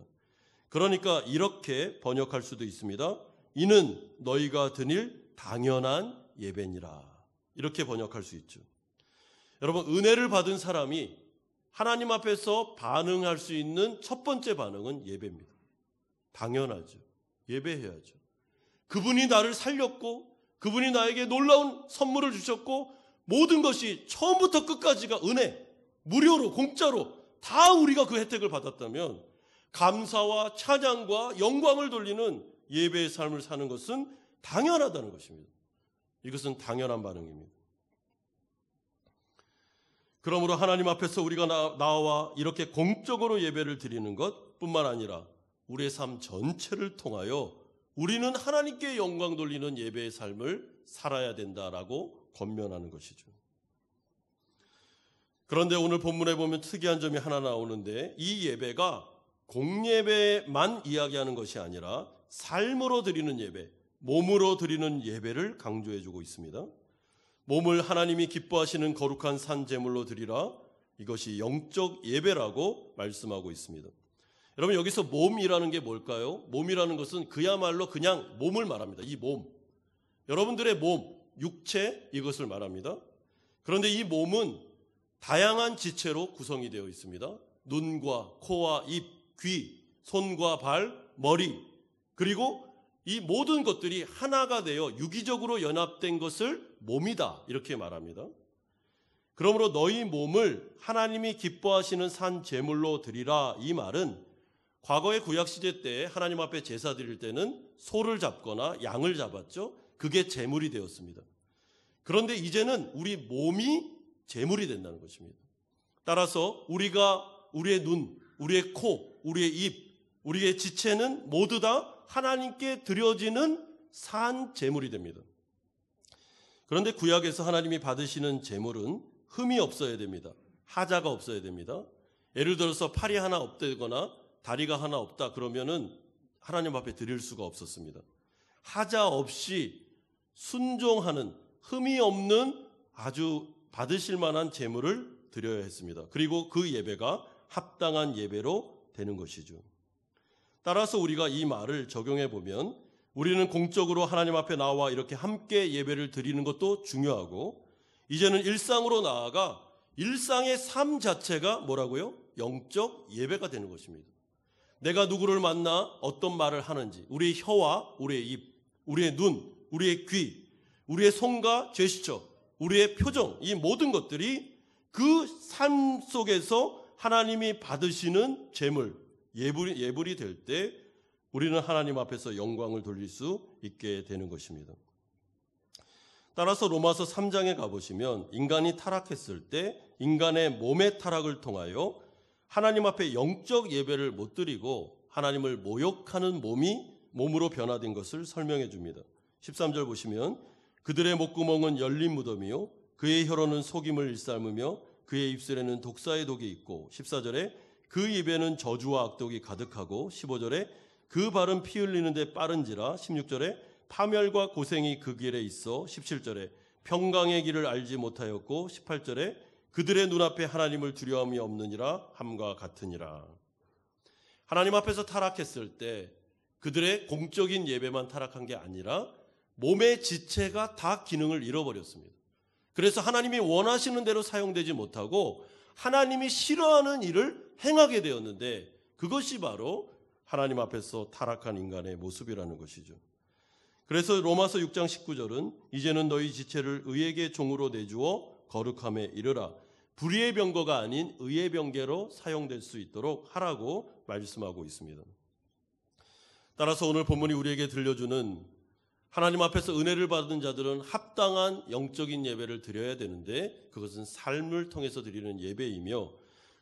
그러니까 이렇게 번역할 수도 있습니다. 이는 너희가 드릴 당연한 예배니라. 이렇게 번역할 수 있죠. 여러분 은혜를 받은 사람이 하나님 앞에서 반응할 수 있는 첫 번째 반응은 예배입니다. 당연하죠. 예배해야죠. 그분이 나를 살렸고 그분이 나에게 놀라운 선물을 주셨고 모든 것이 처음부터 끝까지가 은혜, 무료로, 공짜로 다 우리가 그 혜택을 받았다면 감사와 찬양과 영광을 돌리는 예배의 삶을 사는 것은 당연하다는 것입니다. 이것은 당연한 반응입니다. 그러므로 하나님 앞에서 우리가 나와 이렇게 공적으로 예배를 드리는 것뿐만 아니라 우리의 삶 전체를 통하여 우리는 하나님께 영광 돌리는 예배의 삶을 살아야 된다라고 권면하는 것이죠. 그런데 오늘 본문에 보면 특이한 점이 하나 나오는데 이 예배가 공예배만 이야기하는 것이 아니라 삶으로 드리는 예배, 몸으로 드리는 예배를 강조해주고 있습니다. 몸을 하나님이 기뻐하시는 거룩한 산 제물로 드리라. 이것이 영적 예배라고 말씀하고 있습니다. 여러분 여기서 몸이라는 게 뭘까요? 몸이라는 것은 그야말로 그냥 몸을 말합니다. 이 몸. 여러분들의 몸, 육체 이것을 말합니다. 그런데 이 몸은 다양한 지체로 구성이 되어 있습니다. 눈과 코와 입, 귀, 손과 발, 머리 그리고 이 모든 것들이 하나가 되어 유기적으로 연합된 것을 몸이다 이렇게 말합니다. 그러므로 너희 몸을 하나님이 기뻐하시는 산 제물로 드리라 이 말은 과거의 구약시대 때 하나님 앞에 제사 드릴 때는 소를 잡거나 양을 잡았죠. 그게 제물이 되었습니다. 그런데 이제는 우리 몸이 제물이 된다는 것입니다. 따라서 우리의 눈, 우리의 코, 우리의 입, 우리의 지체는 모두 다 하나님께 드려지는 산 제물이 됩니다. 그런데 구약에서 하나님이 받으시는 제물은 흠이 없어야 됩니다. 하자가 없어야 됩니다. 예를 들어서 팔이 하나 없다거나 다리가 하나 없다 그러면은 하나님 앞에 드릴 수가 없었습니다. 하자 없이 순종하는 흠이 없는 아주 받으실 만한 제물을 드려야 했습니다. 그리고 그 예배가 합당한 예배로 되는 것이죠. 따라서 우리가 이 말을 적용해 보면 우리는 공적으로 하나님 앞에 나와 이렇게 함께 예배를 드리는 것도 중요하고 이제는 일상으로 나아가 일상의 삶 자체가 뭐라고요? 영적 예배가 되는 것입니다. 내가 누구를 만나 어떤 말을 하는지 우리의 혀와 우리의 입, 우리의 눈, 우리의 귀, 우리의 손과 제스처, 우리의 표정 이 모든 것들이 그 삶 속에서 하나님이 받으시는 제물, 예불이 될 때 우리는 하나님 앞에서 영광을 돌릴 수 있게 되는 것입니다. 따라서 로마서 3장에 가보시면 인간이 타락했을 때 인간의 몸의 타락을 통하여 하나님 앞에 영적 예배를 못 드리고 하나님을 모욕하는 몸으로 변화된 것을 설명해 줍니다. 13절 보시면 그들의 목구멍은 열린 무덤이요 그의 혀로는 속임을 일삼으며 그의 입술에는 독사의 독이 있고 14절에 그 입에는 저주와 악독이 가득하고 15절에 그 발은 피 흘리는데 빠른지라 16절에 파멸과 고생이 그 길에 있어 17절에 평강의 길을 알지 못하였고 18절에 그들의 눈앞에 하나님을 두려움이 없느니라 함과 같으니라. 하나님 앞에서 타락했을 때 그들의 공적인 예배만 타락한 게 아니라 몸의 지체가 다 기능을 잃어버렸습니다. 그래서 하나님이 원하시는 대로 사용되지 못하고 하나님이 싫어하는 일을 행하게 되었는데 그것이 바로 하나님 앞에서 타락한 인간의 모습이라는 것이죠. 그래서 로마서 6장 19절은 이제는 너희 지체를 의에게 종으로 내주어 거룩함에 이르라. 불의의 병거가 아닌 의의 병거로 사용될 수 있도록 하라고 말씀하고 있습니다. 따라서 오늘 본문이 우리에게 들려주는 하나님 앞에서 은혜를 받은 자들은 합당한 영적인 예배를 드려야 되는데 그것은 삶을 통해서 드리는 예배이며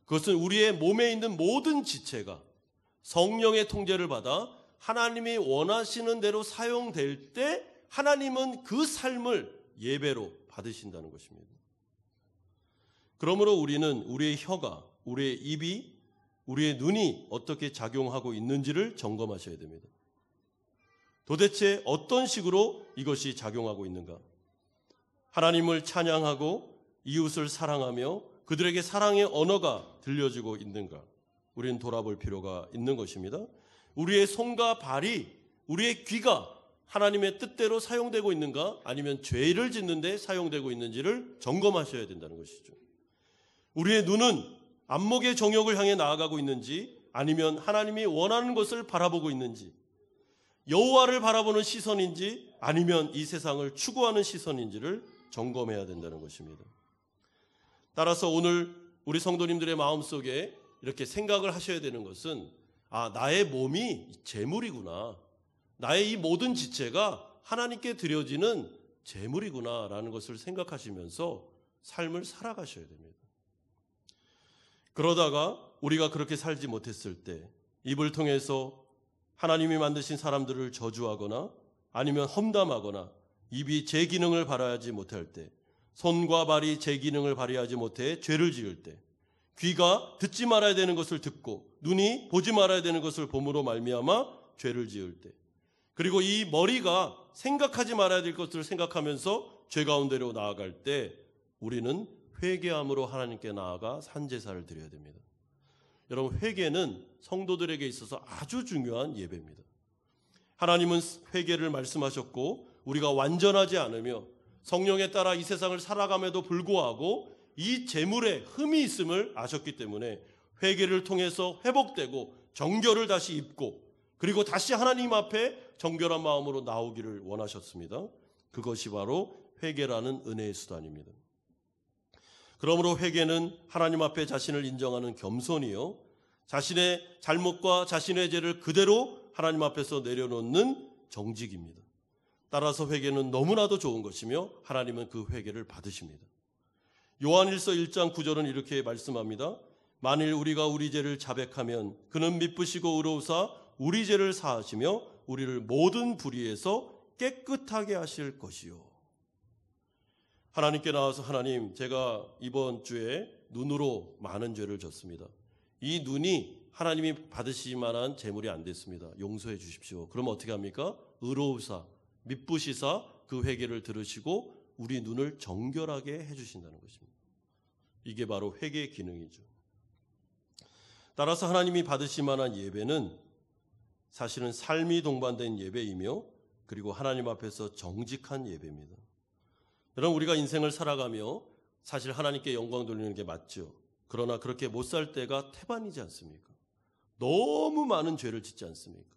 그것은 우리의 몸에 있는 모든 지체가 성령의 통제를 받아 하나님이 원하시는 대로 사용될 때 하나님은 그 삶을 예배로 받으신다는 것입니다. 그러므로 우리는 우리의 혀가, 우리의 입이, 우리의 눈이 어떻게 작용하고 있는지를 점검하셔야 됩니다. 도대체 어떤 식으로 이것이 작용하고 있는가? 하나님을 찬양하고 이웃을 사랑하며 그들에게 사랑의 언어가 들려지고 있는가? 우리는 돌아볼 필요가 있는 것입니다. 우리의 손과 발이, 우리의 귀가 하나님의 뜻대로 사용되고 있는가? 아니면 죄를 짓는 데 사용되고 있는지를 점검하셔야 된다는 것이죠. 우리의 눈은 안목의 정욕을 향해 나아가고 있는지 아니면 하나님이 원하는 것을 바라보고 있는지 여호와를 바라보는 시선인지 아니면 이 세상을 추구하는 시선인지를 점검해야 된다는 것입니다. 따라서 오늘 우리 성도님들의 마음속에 이렇게 생각을 하셔야 되는 것은 나의 몸이 재물이구나. 나의 이 모든 지체가 하나님께 드려지는 재물이구나 라는 것을 생각하시면서 삶을 살아가셔야 됩니다. 그러다가 우리가 그렇게 살지 못했을 때 입을 통해서 하나님이 만드신 사람들을 저주하거나 아니면 험담하거나 입이 제 기능을 발휘하지 못할 때, 손과 발이 제 기능을 발휘하지 못해 죄를 지을 때, 귀가 듣지 말아야 되는 것을 듣고 눈이 보지 말아야 되는 것을 봄으로 말미암아 죄를 지을 때, 그리고 이 머리가 생각하지 말아야 될 것을 생각하면서 죄 가운데로 나아갈 때 우리는 회개함으로 하나님께 나아가 산제사를 드려야 됩니다. 여러분, 회개는 성도들에게 있어서 아주 중요한 예배입니다. 하나님은 회개를 말씀하셨고 우리가 완전하지 않으며 성령에 따라 이 세상을 살아감에도 불구하고 이 재물에 흠이 있음을 아셨기 때문에 회개를 통해서 회복되고 정결을 다시 입고 그리고 다시 하나님 앞에 정결한 마음으로 나오기를 원하셨습니다. 그것이 바로 회개라는 은혜의 수단입니다. 그러므로 회개는 하나님 앞에 자신을 인정하는 겸손이요, 자신의 잘못과 자신의 죄를 그대로 하나님 앞에서 내려놓는 정직입니다. 따라서 회개는 너무나도 좋은 것이며 하나님은 그 회개를 받으십니다. 요한일서 1장 9절은 이렇게 말씀합니다. 만일 우리가 우리 죄를 자백하면 그는 미쁘시고 의로우사 우리 죄를 사하시며 우리를 모든 불의에서 깨끗하게 하실 것이요. 하나님께 나와서 하나님, 제가 이번 주에 눈으로 많은 죄를 졌습니다. 이 눈이 하나님이 받으실 만한 재물이 안 됐습니다. 용서해 주십시오. 그럼 어떻게 합니까? 의로우사, 미쁘시사 그 회개를 들으시고 우리 눈을 정결하게 해주신다는 것입니다. 이게 바로 회개의 기능이죠. 따라서 하나님이 받으실 만한 예배는 사실은 삶이 동반된 예배이며 그리고 하나님 앞에서 정직한 예배입니다. 여러분, 우리가 인생을 살아가며 사실 하나님께 영광 돌리는 게 맞죠. 그러나 그렇게 못 살 때가 태반이지 않습니까? 너무 많은 죄를 짓지 않습니까?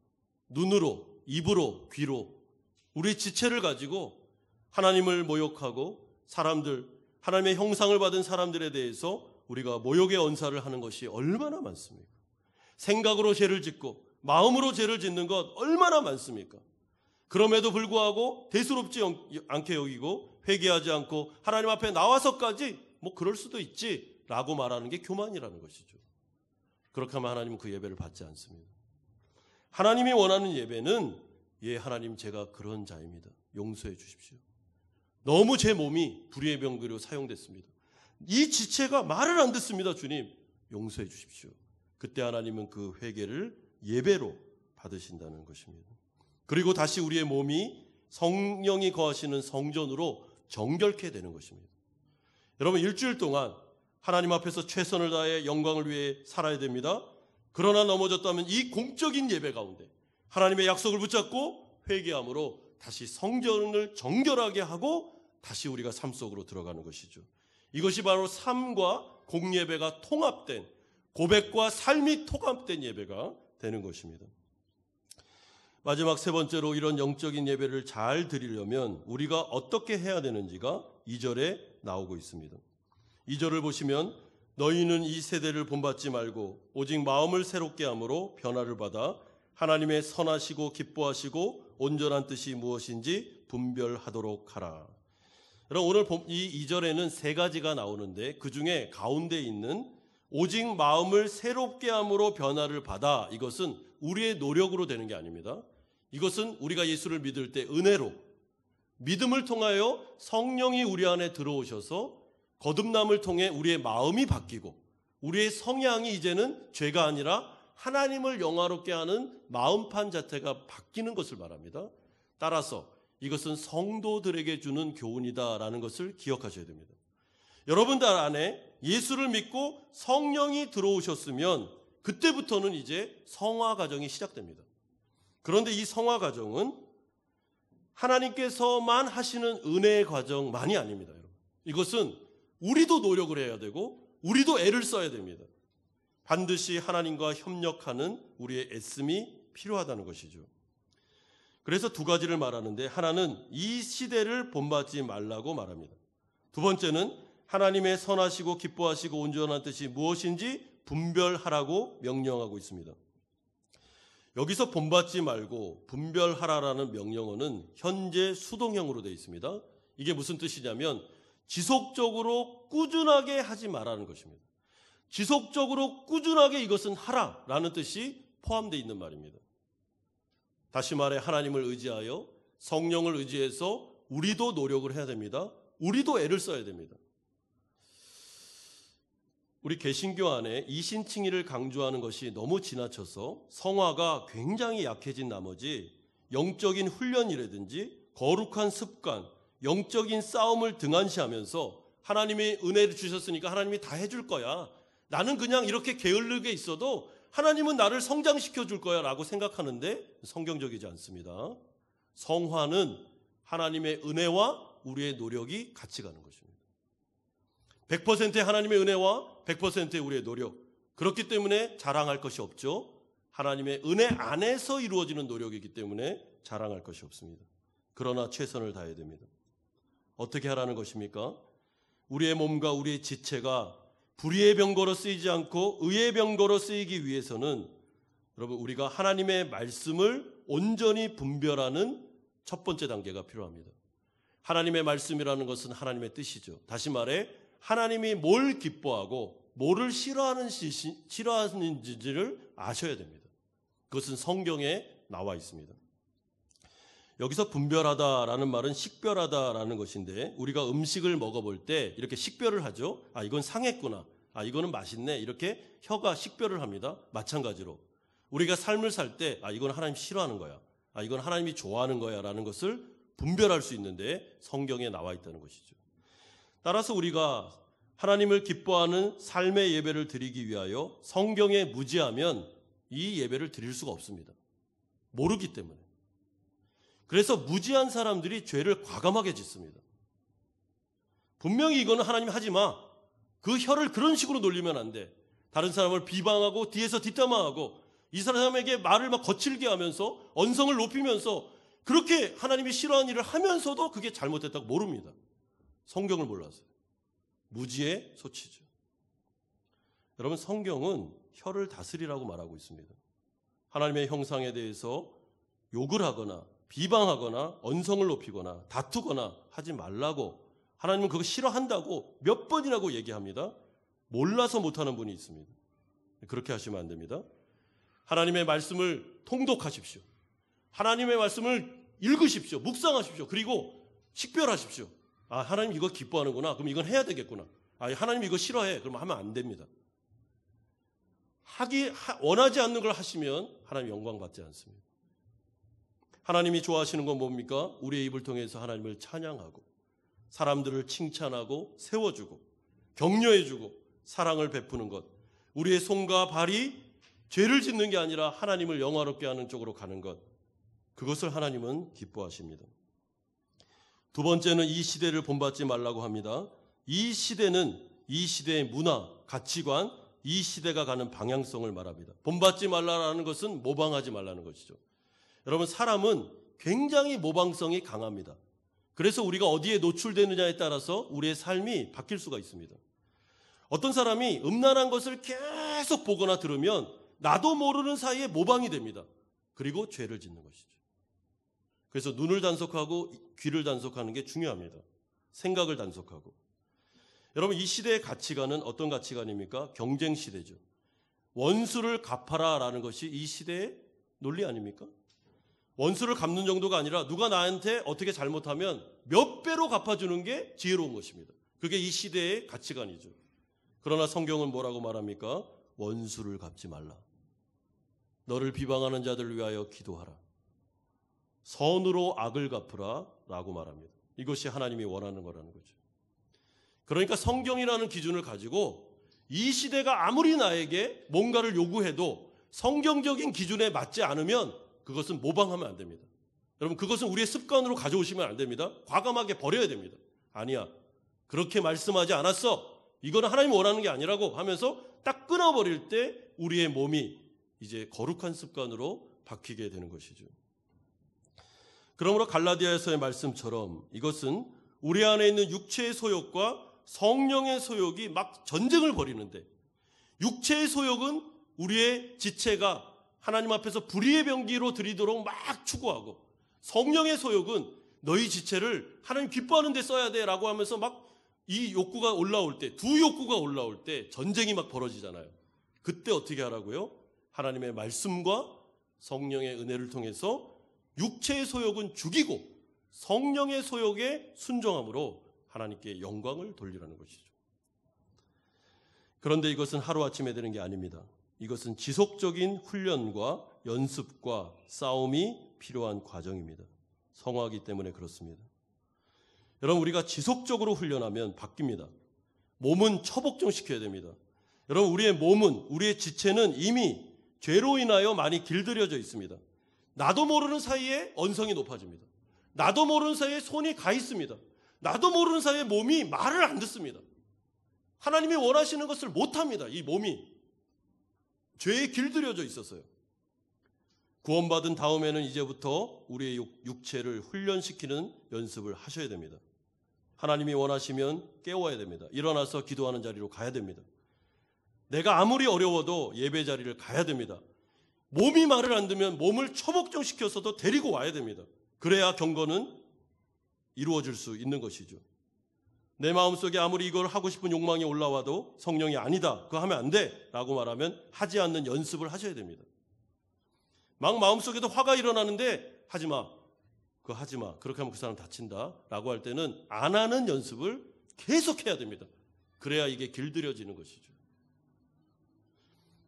눈으로, 입으로, 귀로 우리 지체를 가지고 하나님을 모욕하고 사람들, 하나님의 형상을 받은 사람들에 대해서 우리가 모욕의 언사를 하는 것이 얼마나 많습니까? 생각으로 죄를 짓고 마음으로 죄를 짓는 것 얼마나 많습니까? 그럼에도 불구하고 대수롭지 않게 여기고 회개하지 않고 하나님 앞에 나와서까지 뭐 그럴 수도 있지 라고 말하는 게 교만이라는 것이죠. 그렇게 하면 하나님은 그 예배를 받지 않습니다. 하나님이 원하는 예배는 하나님, 제가 그런 자입니다. 용서해 주십시오. 너무 제 몸이 불의의 병거로 사용됐습니다. 이 지체가 말을 안 듣습니다. 주님, 용서해 주십시오. 그때 하나님은 그 회개를 예배로 받으신다는 것입니다. 그리고 다시 우리의 몸이 성령이 거하시는 성전으로 정결케 되는 것입니다. 여러분, 일주일 동안 하나님 앞에서 최선을 다해 영광을 위해 살아야 됩니다. 그러나 넘어졌다면 이 공적인 예배 가운데 하나님의 약속을 붙잡고 회개함으로 다시 성전을 정결하게 하고 다시 우리가 삶 속으로 들어가는 것이죠. 이것이 바로 삶과 공예배가 통합된, 고백과 삶이 통합된 예배가 되는 것입니다. 마지막 세 번째로 이런 영적인 예배를 잘 드리려면 우리가 어떻게 해야 되는지가 2절에 나오고 있습니다. 2절을 보시면 너희는 이 세대를 본받지 말고 오직 마음을 새롭게 함으로 변화를 받아 하나님의 선하시고 기뻐하시고 온전한 뜻이 무엇인지 분별하도록 하라. 여러분, 오늘 이 2절에는 세 가지가 나오는데 그 중에 가운데 있는 오직 마음을 새롭게 함으로 변화를 받아, 이것은 우리의 노력으로 되는 게 아닙니다. 이것은 우리가 예수를 믿을 때 은혜로 믿음을 통하여 성령이 우리 안에 들어오셔서 거듭남을 통해 우리의 마음이 바뀌고 우리의 성향이 이제는 죄가 아니라 하나님을 영화롭게 하는 마음판 자체가 바뀌는 것을 말합니다. 따라서 이것은 성도들에게 주는 교훈이다라는 것을 기억하셔야 됩니다. 여러분들 안에 예수를 믿고 성령이 들어오셨으면 그때부터는 이제 성화 과정이 시작됩니다. 그런데 이 성화 과정은 하나님께서만 하시는 은혜의 과정만이 아닙니다. 여러분, 이것은 우리도 노력을 해야 되고 우리도 애를 써야 됩니다. 반드시 하나님과 협력하는 우리의 애씀이 필요하다는 것이죠. 그래서 두 가지를 말하는데, 하나는 이 시대를 본받지 말라고 말합니다. 두 번째는 하나님의 선하시고 기뻐하시고 온전한 뜻이 무엇인지 분별하라고 명령하고 있습니다. 여기서 본받지 말고 분별하라라는 명령어는 현재 수동형으로 되어 있습니다. 이게 무슨 뜻이냐면 지속적으로 꾸준하게 하지 말라는 것입니다. 지속적으로 꾸준하게 이것은 하라라는 뜻이 포함되어 있는 말입니다. 다시 말해 하나님을 의지하여 성령을 의지해서 우리도 노력을 해야 됩니다. 우리도 애를 써야 됩니다. 우리 개신교 안에 이신칭의를 강조하는 것이 너무 지나쳐서 성화가 굉장히 약해진 나머지 영적인 훈련이라든지 거룩한 습관, 영적인 싸움을 등한시하면서 하나님이 은혜를 주셨으니까 하나님이 다 해줄 거야. 나는 그냥 이렇게 게을르게 있어도 하나님은 나를 성장시켜 줄 거야 라고 생각하는데 성경적이지 않습니다. 성화는 하나님의 은혜와 우리의 노력이 같이 가는 것입니다. 100%의 하나님의 은혜와 100%의 우리의 노력. 그렇기 때문에 자랑할 것이 없죠. 하나님의 은혜 안에서 이루어지는 노력이기 때문에 자랑할 것이 없습니다. 그러나 최선을 다해야 됩니다. 어떻게 하라는 것입니까? 우리의 몸과 우리의 지체가 불의의 병거로 쓰이지 않고 의의 병거로 쓰이기 위해서는 여러분 우리가 하나님의 말씀을 온전히 분별하는 첫 번째 단계가 필요합니다. 하나님의 말씀이라는 것은 하나님의 뜻이죠. 다시 말해 하나님이 뭘 기뻐하고 뭐를 싫어하는지를 아셔야 됩니다. 그것은 성경에 나와 있습니다. 여기서 분별하다라는 말은 식별하다라는 것인데 우리가 음식을 먹어볼 때 이렇게 식별을 하죠. 아, 이건 상했구나. 아, 이거는 맛있네. 이렇게 혀가 식별을 합니다. 마찬가지로 우리가 삶을 살 때 아, 이건 하나님 싫어하는 거야. 아, 이건 하나님이 좋아하는 거야 라는 것을 분별할 수 있는데 성경에 나와 있다는 것이죠. 따라서 우리가 하나님을 기뻐하는 삶의 예배를 드리기 위하여 성경에 무지하면 이 예배를 드릴 수가 없습니다. 모르기 때문에. 그래서 무지한 사람들이 죄를 과감하게 짓습니다. 분명히 이거는 하나님 하지 마. 그 혀를 그런 식으로 놀리면 안 돼. 다른 사람을 비방하고 뒤에서 뒷담화하고 이 사람에게 말을 막 거칠게 하면서 언성을 높이면서 그렇게 하나님이 싫어하는 일을 하면서도 그게 잘못됐다고 모릅니다. 성경을 몰라서요. 무지의 소치죠. 여러분 성경은 혀를 다스리라고 말하고 있습니다. 하나님의 형상에 대해서 욕을 하거나 비방하거나 언성을 높이거나 다투거나 하지 말라고 하나님은 그거 싫어한다고 몇 번이라고 얘기합니다. 몰라서 못하는 분이 있습니다. 그렇게 하시면 안 됩니다. 하나님의 말씀을 통독하십시오. 하나님의 말씀을 읽으십시오. 묵상하십시오. 그리고 식별하십시오. 아, 하나님 이거 기뻐하는구나. 그럼 이건 해야 되겠구나. 아, 하나님 이거 싫어해. 그러면 하면 안 됩니다. 원하지 않는 걸 하시면 하나님 영광 받지 않습니다. 하나님이 좋아하시는 건 뭡니까? 우리의 입을 통해서 하나님을 찬양하고 사람들을 칭찬하고 세워주고 격려해주고 사랑을 베푸는 것. 우리의 손과 발이 죄를 짓는 게 아니라 하나님을 영화롭게 하는 쪽으로 가는 것. 그것을 하나님은 기뻐하십니다. 두 번째는 이 시대를 본받지 말라고 합니다. 이 시대는 이 시대의 문화, 가치관, 이 시대가 가는 방향성을 말합니다. 본받지 말라는 것은 모방하지 말라는 것이죠. 여러분 사람은 굉장히 모방성이 강합니다. 그래서 우리가 어디에 노출되느냐에 따라서 우리의 삶이 바뀔 수가 있습니다. 어떤 사람이 음란한 것을 계속 보거나 들으면 나도 모르는 사이에 모방이 됩니다. 그리고 죄를 짓는 것이죠. 그래서 눈을 단속하고 귀를 단속하는 게 중요합니다. 생각을 단속하고. 여러분 이 시대의 가치관은 어떤 가치관입니까? 경쟁 시대죠. 원수를 갚아라라는 것이 이 시대의 논리 아닙니까? 원수를 갚는 정도가 아니라 누가 나한테 어떻게 잘못하면 몇 배로 갚아주는 게 지혜로운 것입니다. 그게 이 시대의 가치관이죠. 그러나 성경은 뭐라고 말합니까? 원수를 갚지 말라. 너를 비방하는 자들을 위하여 기도하라. 선으로 악을 갚으라 라고 말합니다. 이것이 하나님이 원하는 거라는 거죠. 그러니까 성경이라는 기준을 가지고 이 시대가 아무리 나에게 뭔가를 요구해도 성경적인 기준에 맞지 않으면 그것은 모방하면 안 됩니다. 여러분 그것은 우리의 습관으로 가져오시면 안 됩니다. 과감하게 버려야 됩니다. 아니야. 그렇게 말씀하지 않았어. 이거는 하나님이 원하는 게 아니라고 하면서 딱 끊어버릴 때 우리의 몸이 이제 거룩한 습관으로 바뀌게 되는 것이죠. 그러므로 갈라디아에서의 말씀처럼 이것은 우리 안에 있는 육체의 소욕과 성령의 소욕이 막 전쟁을 벌이는데, 육체의 소욕은 우리의 지체가 하나님 앞에서 불의의 병기로 드리도록 막 추구하고, 성령의 소욕은 너희 지체를 하나님 기뻐하는 데 써야 돼 라고 하면서 막 이 욕구가 올라올 때, 두 욕구가 올라올 때 전쟁이 막 벌어지잖아요. 그때 어떻게 하라고요? 하나님의 말씀과 성령의 은혜를 통해서 육체의 소욕은 죽이고 성령의 소욕에 순종함으로 하나님께 영광을 돌리라는 것이죠. 그런데 이것은 하루아침에 되는 게 아닙니다. 이것은 지속적인 훈련과 연습과 싸움이 필요한 과정입니다. 성화이기 때문에 그렇습니다. 여러분, 우리가 지속적으로 훈련하면 바뀝니다. 몸은 처복종시켜야 됩니다. 여러분, 우리의 몸은, 우리의 지체는 이미 죄로 인하여 많이 길들여져 있습니다. 나도 모르는 사이에 언성이 높아집니다. 나도 모르는 사이에 손이 가 있습니다. 나도 모르는 사이에 몸이 말을 안 듣습니다. 하나님이 원하시는 것을 못합니다. 이 몸이 죄에 길들여져 있었어요. 구원받은 다음에는 이제부터 우리의 육체를 훈련시키는 연습을 하셔야 됩니다. 하나님이 원하시면 깨워야 됩니다. 일어나서 기도하는 자리로 가야 됩니다. 내가 아무리 어려워도 예배 자리를 가야 됩니다. 몸이 말을 안 듣면 몸을 처복종시켜서도 데리고 와야 됩니다. 그래야 경건은 이루어질 수 있는 것이죠. 내 마음속에 아무리 이걸 하고 싶은 욕망이 올라와도 성령이 아니다, 그거 하면 안 돼 라고 말하면 하지 않는 연습을 하셔야 됩니다. 막 마음속에도 화가 일어나는데 하지마, 그거 하지마, 그렇게 하면 그 사람 다친다 라고 할 때는 안 하는 연습을 계속 해야 됩니다. 그래야 이게 길들여지는 것이죠.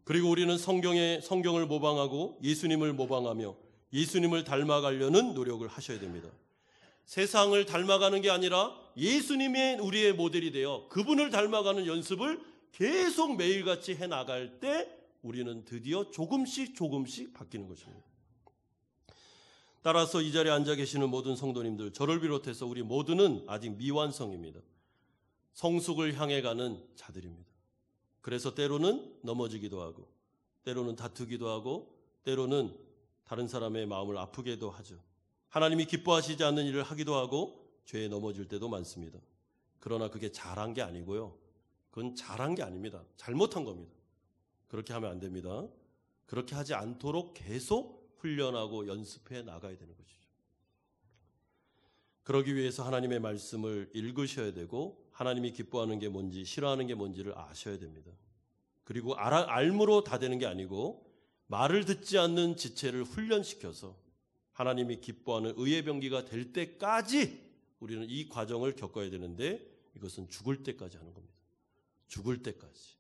그리고 우리는 성경을 모방하고 예수님을 모방하며 예수님을 닮아가려는 노력을 하셔야 됩니다. 세상을 닮아가는 게 아니라 예수님이 우리의 모델이 되어 그분을 닮아가는 연습을 계속 매일같이 해나갈 때 우리는 드디어 조금씩 바뀌는 것입니다. 따라서 이 자리에 앉아 계시는 모든 성도님들, 저를 비롯해서 우리 모두는 아직 미완성입니다. 성숙을 향해 가는 자들입니다. 그래서 때로는 넘어지기도 하고, 때로는 다투기도 하고, 때로는 다른 사람의 마음을 아프게도 하죠. 하나님이 기뻐하시지 않는 일을 하기도 하고 죄에 넘어질 때도 많습니다. 그러나 그게 잘한 게 아니고요. 그건 잘한 게 아닙니다. 잘못한 겁니다. 그렇게 하면 안 됩니다. 그렇게 하지 않도록 계속 훈련하고 연습해 나가야 되는 것이죠. 그러기 위해서 하나님의 말씀을 읽으셔야 되고 하나님이 기뻐하는 게 뭔지 싫어하는 게 뭔지를 아셔야 됩니다. 그리고 알므로 다 되는 게 아니고 말을 듣지 않는 지체를 훈련시켜서 하나님이 기뻐하는 의의 병기가 될 때까지 우리는 이 과정을 겪어야 되는데 이것은 죽을 때까지 하는 겁니다. 죽을 때까지.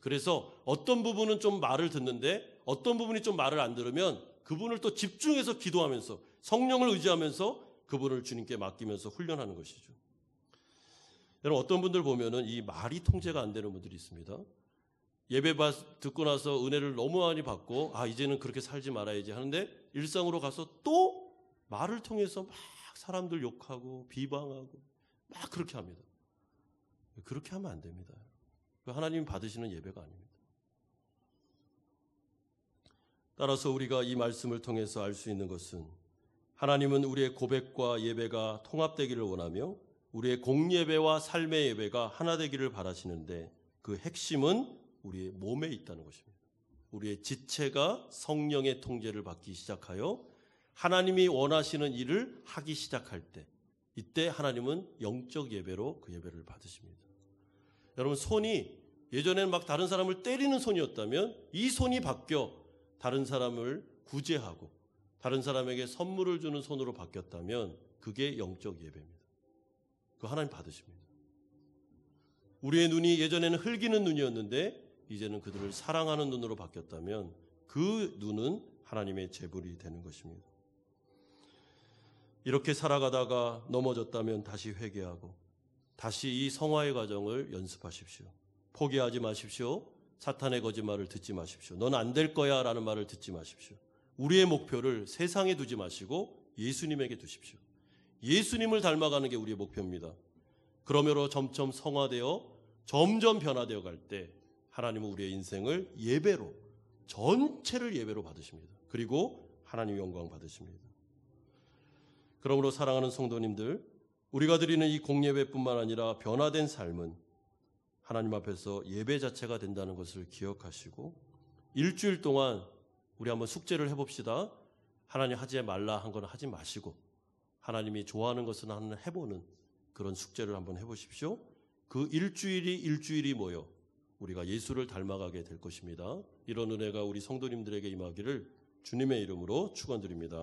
그래서 어떤 부분은 좀 말을 듣는데 어떤 부분이 좀 말을 안 들으면 그분을 또 집중해서 기도하면서 성령을 의지하면서 그분을 주님께 맡기면서 훈련하는 것이죠. 여러분, 어떤 분들 보면은 이 말이 통제가 안 되는 분들이 있습니다. 예배 듣고 나서 은혜를 너무 많이 받고 이제는 그렇게 살지 말아야지 하는데 일상으로 가서 또 말을 통해서 막 사람들 욕하고 비방하고 막 그렇게 합니다. 그렇게 하면 안 됩니다. 하나님이 받으시는 예배가 아닙니다. 따라서 우리가 이 말씀을 통해서 알 수 있는 것은 하나님은 우리의 고백과 예배가 통합되기를 원하며 우리의 공예배와 삶의 예배가 하나 되기를 바라시는데 그 핵심은 우리의 몸에 있다는 것입니다. 우리의 지체가 성령의 통제를 받기 시작하여 하나님이 원하시는 일을 하기 시작할 때 이때 하나님은 영적 예배로 그 예배를 받으십니다. 여러분, 손이 예전에는 막 다른 사람을 때리는 손이었다면 이 손이 바뀌어 다른 사람을 구제하고 다른 사람에게 선물을 주는 손으로 바뀌었다면 그게 영적 예배입니다. 그거 하나님 받으십니다. 우리의 눈이 예전에는 흘기는 눈이었는데 이제는 그들을 사랑하는 눈으로 바뀌었다면 그 눈은 하나님의 제물이 되는 것입니다. 이렇게 살아가다가 넘어졌다면 다시 회개하고 다시 이 성화의 과정을 연습하십시오. 포기하지 마십시오. 사탄의 거짓말을 듣지 마십시오. 넌 안 될 거야 라는 말을 듣지 마십시오. 우리의 목표를 세상에 두지 마시고 예수님에게 두십시오. 예수님을 닮아가는 게 우리의 목표입니다. 그러므로 점점 성화되어 점점 변화되어 갈 때 하나님은 우리의 인생을 예배로, 전체를 예배로 받으십니다. 그리고 하나님 영광 받으십니다. 그러므로 사랑하는 성도님들, 우리가 드리는 이 공예배뿐만 아니라 변화된 삶은 하나님 앞에서 예배 자체가 된다는 것을 기억하시고 일주일 동안 우리 한번 숙제를 해봅시다. 하나님 하지 말라 한 건 하지 마시고 하나님이 좋아하는 것은 한번 해보는 그런 숙제를 한번 해보십시오. 그 일주일이 모여 우리가 예수를 닮아가게 될 것입니다. 이런 은혜가 우리 성도님들에게 임하기를 주님의 이름으로 축원드립니다.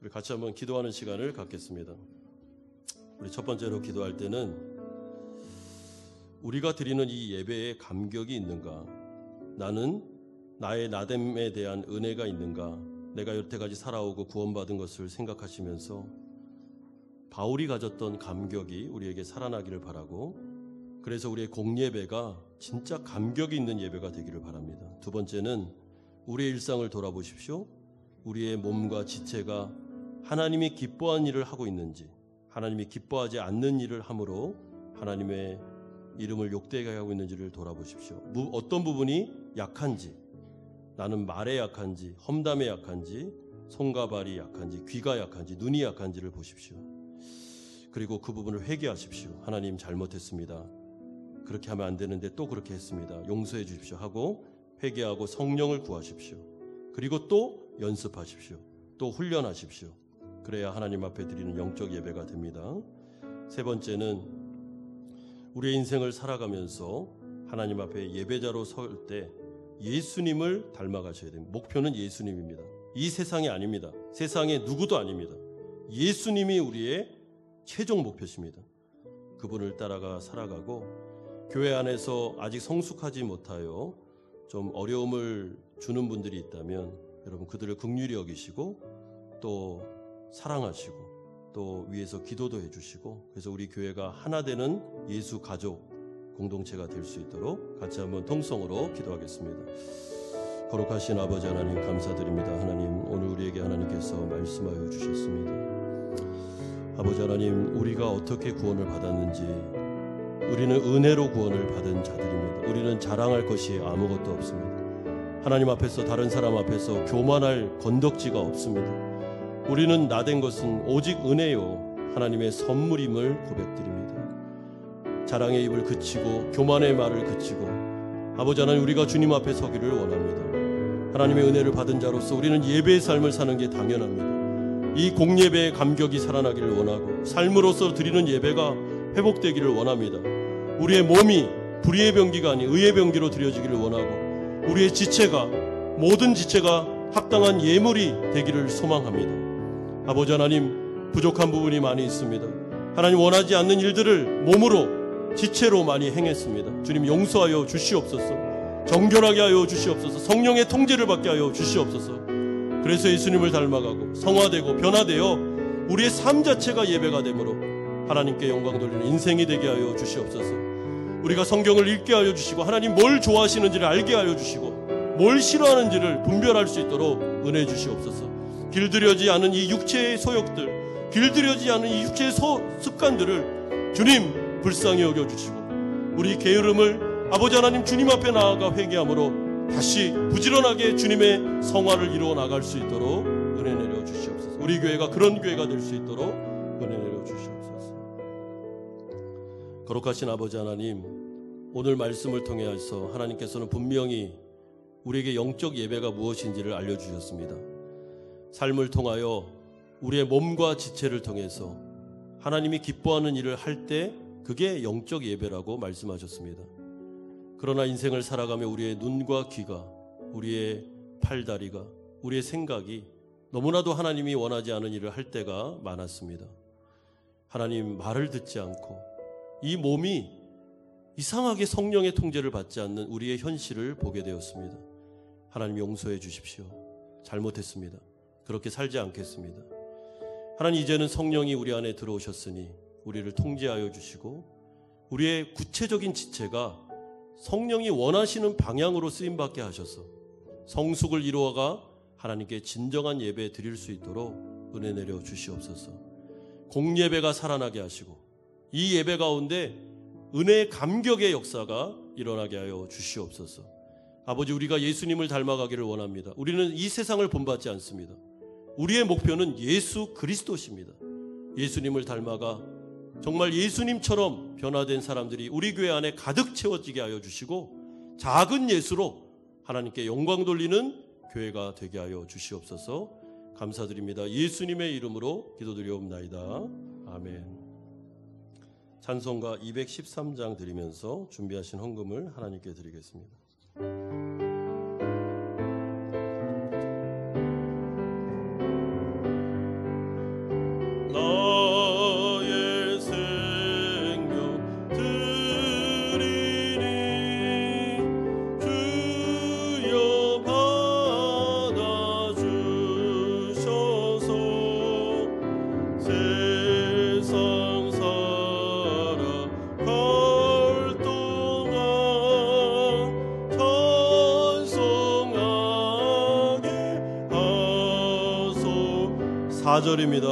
우리 같이 한번 기도하는 시간을 갖겠습니다. 우리 첫 번째로 기도할 때는 우리가 드리는 이 예배에 감격이 있는가? 나는 나의 나됨에 대한 은혜가 있는가? 내가 여태까지 살아오고 구원받은 것을 생각하시면서 바울이 가졌던 감격이 우리에게 살아나기를 바라고, 그래서 우리의 공예배가 진짜 감격이 있는 예배가 되기를 바랍니다. 두 번째는 우리의 일상을 돌아보십시오. 우리의 몸과 지체가 하나님이 기뻐하는 일을 하고 있는지, 하나님이 기뻐하지 않는 일을 함으로 하나님의 이름을 욕되게 하고 있는지를 돌아보십시오. 어떤 부분이 약한지, 나는 말에 약한지, 험담에 약한지, 손과 발이 약한지, 귀가 약한지, 눈이 약한지를 보십시오. 그리고 그 부분을 회개하십시오. 하나님 잘못했습니다. 그렇게 하면 안 되는데 또 그렇게 했습니다. 용서해 주십시오 하고 회개하고 성령을 구하십시오. 그리고 또 연습하십시오. 또 훈련하십시오. 그래야 하나님 앞에 드리는 영적 예배가 됩니다. 세 번째는 우리의 인생을 살아가면서 하나님 앞에 예배자로 설 때 예수님을 닮아가셔야 됩니다. 목표는 예수님입니다. 이 세상이 아닙니다. 세상에 누구도 아닙니다. 예수님이 우리의 최종 목표십니다. 그분을 따라가 살아가고, 교회 안에서 아직 성숙하지 못하여 좀 어려움을 주는 분들이 있다면 여러분 그들을 긍휼히 여기시고 또 사랑하시고 또 위에서 기도도 해주시고, 그래서 우리 교회가 하나 되는 예수 가족 공동체가 될 수 있도록 같이 한번 통성으로 기도하겠습니다. 거룩하신 아버지 하나님 감사드립니다. 하나님, 오늘 우리에게 하나님께서 말씀하여 주셨습니다. 아버지 하나님, 우리가 어떻게 구원을 받았는지, 우리는 은혜로 구원을 받은 자들입니다. 우리는 자랑할 것이 아무것도 없습니다. 하나님 앞에서, 다른 사람 앞에서 교만할 건덕지가 없습니다. 우리는 나된 것은 오직 은혜요 하나님의 선물임을 고백드립니다. 자랑의 입을 그치고 교만의 말을 그치고 아버지 하나님, 우리가 주님 앞에 서기를 원합니다. 하나님의 은혜를 받은 자로서 우리는 예배의 삶을 사는 게 당연합니다. 이 공예배의 감격이 살아나기를 원하고 삶으로서 드리는 예배가 회복되기를 원합니다. 우리의 몸이 불의의 병기가 아닌 의의 병기로 드려지기를 원하고, 우리의 지체가, 모든 지체가 합당한 예물이 되기를 소망합니다. 아버지 하나님, 부족한 부분이 많이 있습니다. 하나님, 원하지 않는 일들을 몸으로 지체로 많이 행했습니다. 주님 용서하여 주시옵소서. 정결하게 하여 주시옵소서. 성령의 통제를 받게 하여 주시옵소서. 그래서 예수님을 닮아가고 성화되고 변화되어 우리의 삶 자체가 예배가 되므로 하나님께 영광 돌리는 인생이 되게 하여 주시옵소서. 우리가 성경을 읽게 하여 주시고 하나님 뭘 좋아하시는지를 알게 하여 주시고 뭘 싫어하는지를 분별할 수 있도록 은혜 주시옵소서. 길들여지지 않은 이 육체의 소욕들, 길들여지지 않은 이 육체의 습관들을 주님 불쌍히 여겨주시고, 우리 게으름을 아버지 하나님 주님 앞에 나아가 회개함으로 다시 부지런하게 주님의 성화를 이루어 나갈 수 있도록 은혜 내려 주시옵소서. 우리 교회가 그런 교회가 될 수 있도록 은혜 내려 주시옵소서. 거룩하신 아버지 하나님, 오늘 말씀을 통해서 하나님께서는 분명히 우리에게 영적 예배가 무엇인지를 알려주셨습니다. 삶을 통하여 우리의 몸과 지체를 통해서 하나님이 기뻐하는 일을 할 때 그게 영적 예배라고 말씀하셨습니다. 그러나 인생을 살아가며 우리의 눈과 귀가, 우리의 팔다리가, 우리의 생각이 너무나도 하나님이 원하지 않은 일을 할 때가 많았습니다. 하나님 말을 듣지 않고 이 몸이 이상하게 성령의 통제를 받지 않는 우리의 현실을 보게 되었습니다. 하나님 용서해 주십시오. 잘못했습니다. 그렇게 살지 않겠습니다. 하나님, 이제는 성령이 우리 안에 들어오셨으니 우리를 통제하여 주시고 우리의 구체적인 지체가 성령이 원하시는 방향으로 쓰임받게 하셔서 성숙을 이루어가 하나님께 진정한 예배 드릴 수 있도록 은혜 내려 주시옵소서. 공예배가 살아나게 하시고 이 예배 가운데 은혜의 감격의 역사가 일어나게 하여 주시옵소서. 아버지, 우리가 예수님을 닮아가기를 원합니다. 우리는 이 세상을 본받지 않습니다. 우리의 목표는 예수 그리스도십니다. 예수님을 닮아가 정말 예수님처럼 변화된 사람들이 우리 교회 안에 가득 채워지게 하여 주시고 작은 예수로 하나님께 영광 돌리는 교회가 되게 하여 주시옵소서. 감사드립니다. 예수님의 이름으로 기도드리옵나이다. 아멘. 찬송가 213장 드리면서 준비하신 헌금을 하나님께 드리겠습니다. 나의 생명 드리니 주여 받아주셔서 세상 살아갈 동안 찬송하게 하소. 4절입니다.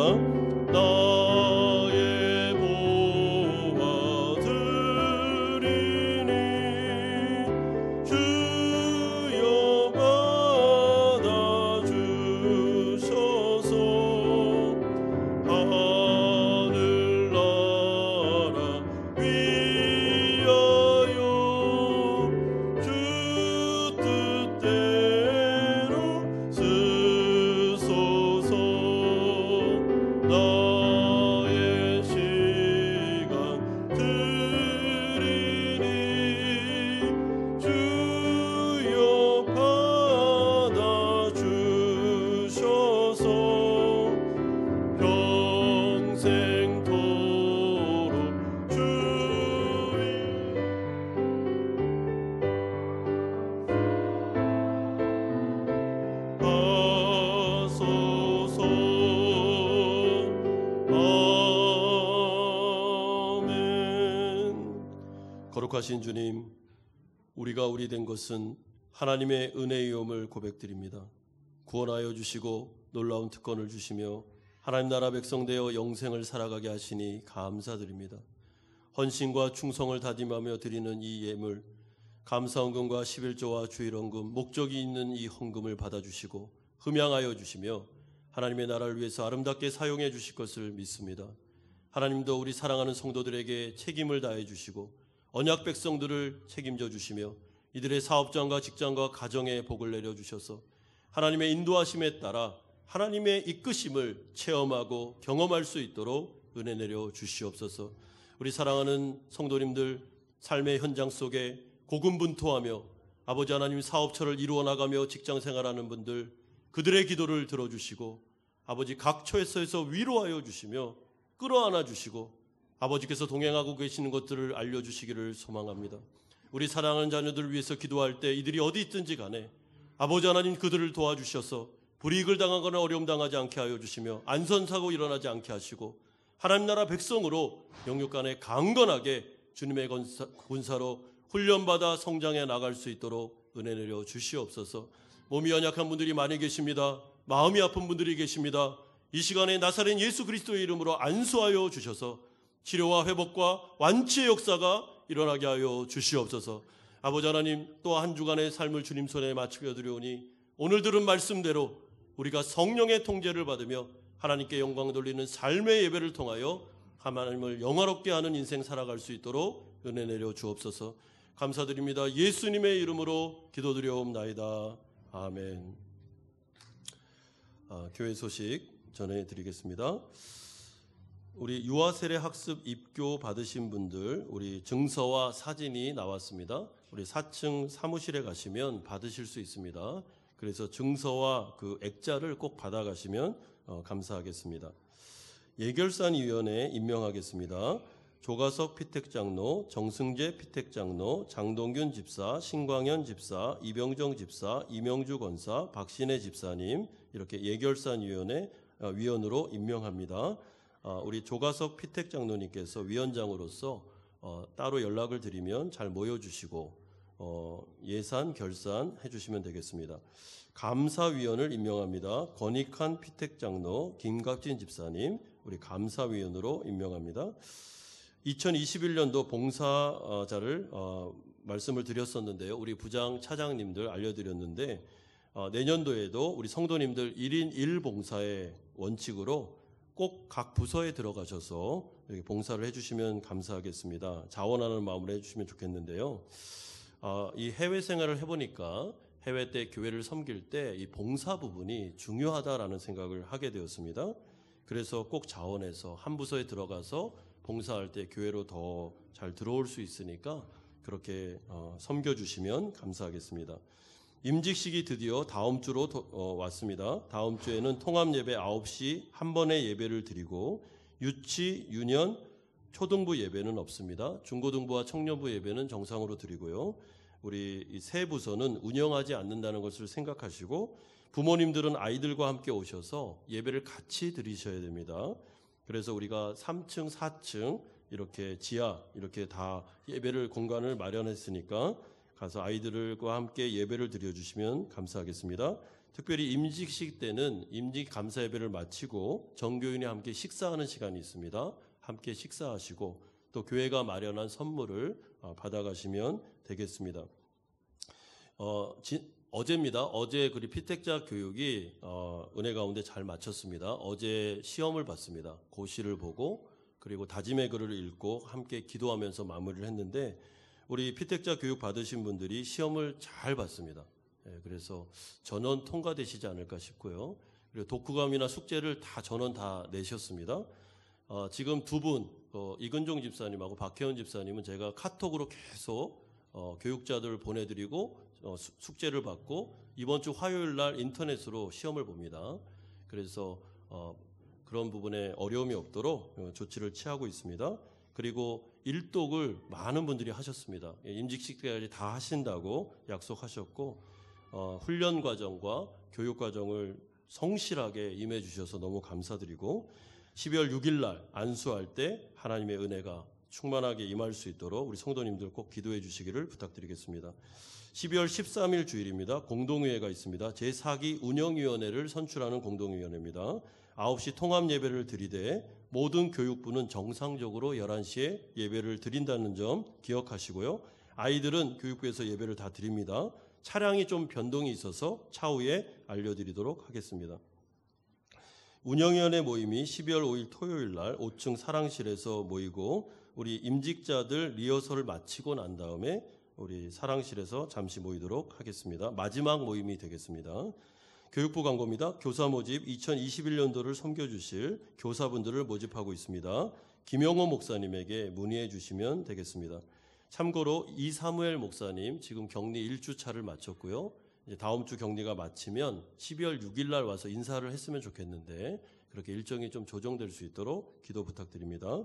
나의 보화 드리니 주여 받아주셔서 하늘나라 위하여 주 뜻대로 쓰소서. 나의 시간 드리니 주여 받아주셔서 평생토록 주의 하소서. 아멘. 거룩하신 주님, 우리가 우리 된 것은 하나님의 은혜이옴을 고백드립니다. 구원하여 주시고 놀라운 특권을 주시며 하나님 나라 백성 되어 영생을 살아가게 하시니 감사드립니다. 헌신과 충성을 다짐하며 드리는 이 예물, 감사헌금과 11조와 주일헌금, 목적이 있는 이 헌금을 받아주시고 흠양하여 주시며 하나님의 나라를 위해서 아름답게 사용해 주실 것을 믿습니다. 하나님도 우리 사랑하는 성도들에게 책임을 다해 주시고 언약 백성들을 책임져 주시며 이들의 사업장과 직장과 가정에 복을 내려 주셔서 하나님의 인도하심에 따라 하나님의 이끄심을 체험하고 경험할 수 있도록 은혜 내려 주시옵소서. 우리 사랑하는 성도님들 삶의 현장 속에 고군분투하며 아버지 하나님 사업처를 이루어 나가며 직장 생활하는 분들, 그들의 기도를 들어주시고 아버지 각 처에서 위로하여 주시며 끌어안아 주시고 아버지께서 동행하고 계시는 것들을 알려주시기를 소망합니다. 우리 사랑하는 자녀들을 위해서 기도할 때 이들이 어디 있든지 간에 아버지 하나님 그들을 도와주셔서 불이익을 당하거나 어려움 당하지 않게 하여 주시며 안전사고 일어나지 않게 하시고 하나님 나라 백성으로 영육간에 강건하게 주님의 군사로 훈련받아 성장해 나갈 수 있도록 은혜 내려 주시옵소서. 몸이 연약한 분들이 많이 계십니다. 마음이 아픈 분들이 계십니다. 이 시간에 나사렛 예수 그리스도의 이름으로 안수하여 주셔서 치료와 회복과 완치의 역사가 일어나게 하여 주시옵소서. 아버지 하나님, 또 한 주간의 삶을 주님 손에 맡겨 드려오니 오늘 들은 말씀대로 우리가 성령의 통제를 받으며 하나님께 영광 돌리는 삶의 예배를 통하여 하나님을 영화롭게 하는 인생 살아갈 수 있도록 은혜 내려 주옵소서. 감사드립니다. 예수님의 이름으로 기도드려옵나이다. 아멘. 교회 소식 전해드리겠습니다. 우리 유아세례 학습 입교 받으신 분들 우리 증서와 사진이 나왔습니다. 우리 4층 사무실에 가시면 받으실 수 있습니다. 그래서 증서와 그 액자를 꼭 받아가시면 감사하겠습니다. 예결산위원회 임명하겠습니다. 조가석 피택장로, 정승재 피택장로, 장동균 집사, 신광현 집사, 이병정 집사, 이명주 권사, 박신혜 집사님 이렇게 예결산위원회 위원으로 임명합니다. 우리 조가석 피택장로님께서 위원장으로서 따로 연락을 드리면 잘 모여주시고 예산 결산 해주시면 되겠습니다. 감사위원을 임명합니다. 권익한 피택장로, 김갑진 집사님 우리 감사위원으로 임명합니다. 2021년도 봉사자를 말씀을 드렸었는데요. 우리 부장 차장님들 알려드렸는데 내년도에도 우리 성도님들 1인 1봉사의 원칙으로 꼭 각 부서에 들어가셔서 여기 봉사를 해주시면 감사하겠습니다. 자원하는 마음으로 해주시면 좋겠는데요. 이 해외 생활을 해보니까 해외 때 교회를 섬길 때 이 봉사 부분이 중요하다라는 생각을 하게 되었습니다. 그래서 꼭 자원해서 한 부서에 들어가서 봉사할 때 교회로 더 잘 들어올 수 있으니까 그렇게 섬겨주시면 감사하겠습니다. 임직식이 드디어 다음 주로 왔습니다. 다음 주에는 통합예배 9시 한 번에 예배를 드리고 유치, 유년, 초등부 예배는 없습니다. 중고등부와 청년부 예배는 정상으로 드리고요. 우리 이 세 부서는 운영하지 않는다는 것을 생각하시고 부모님들은 아이들과 함께 오셔서 예배를 같이 드리셔야 됩니다. 그래서 우리가 3층, 4층 이렇게 지하 이렇게 다 예배를 공간을 마련했으니까 가서 아이들과 함께 예배를 드려주시면 감사하겠습니다. 특별히 임직식 때는 임직 감사 예배를 마치고 정교인이 함께 식사하는 시간이 있습니다. 함께 식사하시고 또 교회가 마련한 선물을 받아가시면 되겠습니다. 어제입니다. 어제 그리 피택자 교육이 은혜 가운데 잘 마쳤습니다. 어제 시험을 봤습니다. 고시를 보고 그리고 다짐의 글을 읽고 함께 기도하면서 마무리를 했는데 우리 피택자 교육 받으신 분들이 시험을 잘 봤습니다. 그래서 전원 통과되시지 않을까 싶고요. 그리고 독후감이나 숙제를 다 전원 다 내셨습니다. 지금 두 분, 이근종 집사님하고 박혜원 집사님은 제가 카톡으로 계속 교육자들 보내드리고 숙제를 받고 이번 주 화요일 날 인터넷으로 시험을 봅니다. 그래서 그런 부분에 어려움이 없도록 조치를 취하고 있습니다. 그리고 일독을 많은 분들이 하셨습니다. 임직식 때까지 다 하신다고 약속하셨고 훈련 과정과 교육 과정을 성실하게 임해 주셔서 너무 감사드리고 12월 6일 날 안수할 때 하나님의 은혜가 충만하게 임할 수 있도록 우리 성도님들 꼭 기도해 주시기를 부탁드리겠습니다. 12월 13일 주일입니다. 공동의회가 있습니다. 제4기 운영위원회를 선출하는 공동위원회입니다. 9시 통합예배를 드리되 모든 교육부는 정상적으로 11시에 예배를 드린다는 점 기억하시고요. 아이들은 교육부에서 예배를 다 드립니다. 차량이 좀 변동이 있어서 차후에 알려드리도록 하겠습니다. 운영위원회 모임이 12월 5일 토요일 날 5층 사랑실에서 모이고 우리 임직자들 리허설을 마치고 난 다음에 우리 사랑실에서 잠시 모이도록 하겠습니다. 마지막 모임이 되겠습니다. 교육부 광고입니다. 교사 모집 2021년도를 섬겨주실 교사분들을 모집하고 있습니다. 김영호 목사님에게 문의해 주시면 되겠습니다. 참고로 이사무엘 목사님 지금 격리 1주차를 마쳤고요. 이제 다음 주 격리가 마치면 12월 6일 날 와서 인사를 했으면 좋겠는데 그렇게 일정이 좀 조정될 수 있도록 기도 부탁드립니다.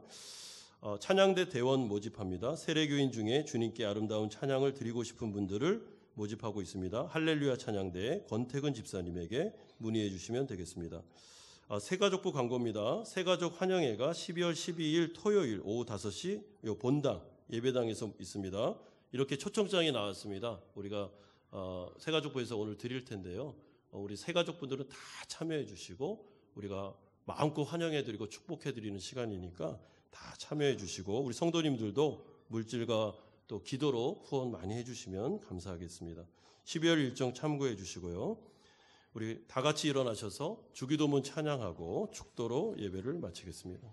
찬양대 대원 모집합니다. 세례교인 중에 주님께 아름다운 찬양을 드리고 싶은 분들을 모집하고 있습니다. 할렐루야 찬양대 권태근 집사님에게 문의해 주시면 되겠습니다. 새가족부 광고입니다. 새가족 환영회가 12월 12일 토요일 오후 5시 본당 예배당에서 있습니다. 이렇게 초청장이 나왔습니다. 우리가 새가족부에서 오늘 드릴 텐데요. 우리 새가족분들은 다 참여해 주시고 우리가 마음껏 환영해 드리고 축복해 드리는 시간이니까 다 참여해 주시고 우리 성도님들도 물질과 또 기도로 후원 많이 해주시면 감사하겠습니다. 12월 일정 참고해 주시고요. 우리 다 같이 일어나셔서 주기도문 찬양하고 축도로 예배를 마치겠습니다.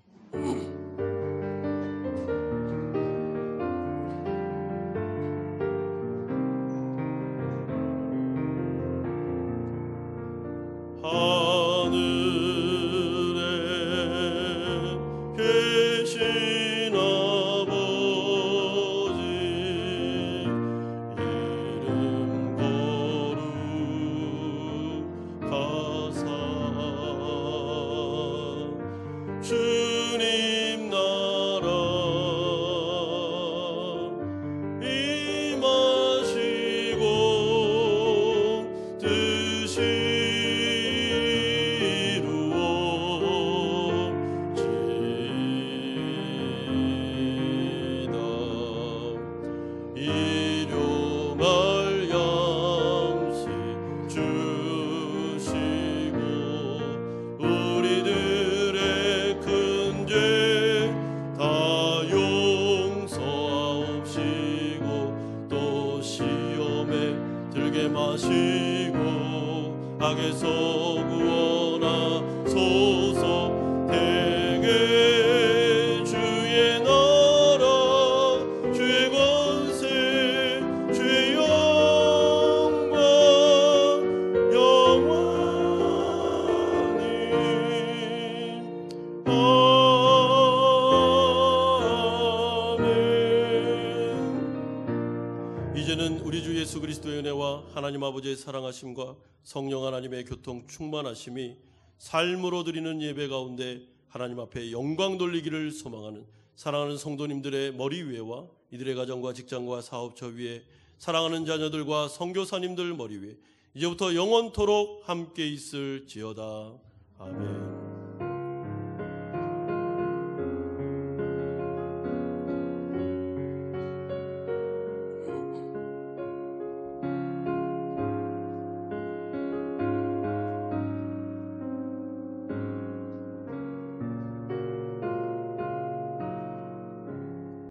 은혜와 하나님 아버지의 사랑하심과 성령 하나님의 교통 충만하심이 삶으로 드리는 예배 가운데 하나님 앞에 영광 돌리기를 소망하는 사랑하는 성도님들의 머리 위에와 이들의 가정과 직장과 사업처 위에 사랑하는 자녀들과 선교사님들 머리 위에 이제부터 영원토록 함께 있을지어다. 아멘.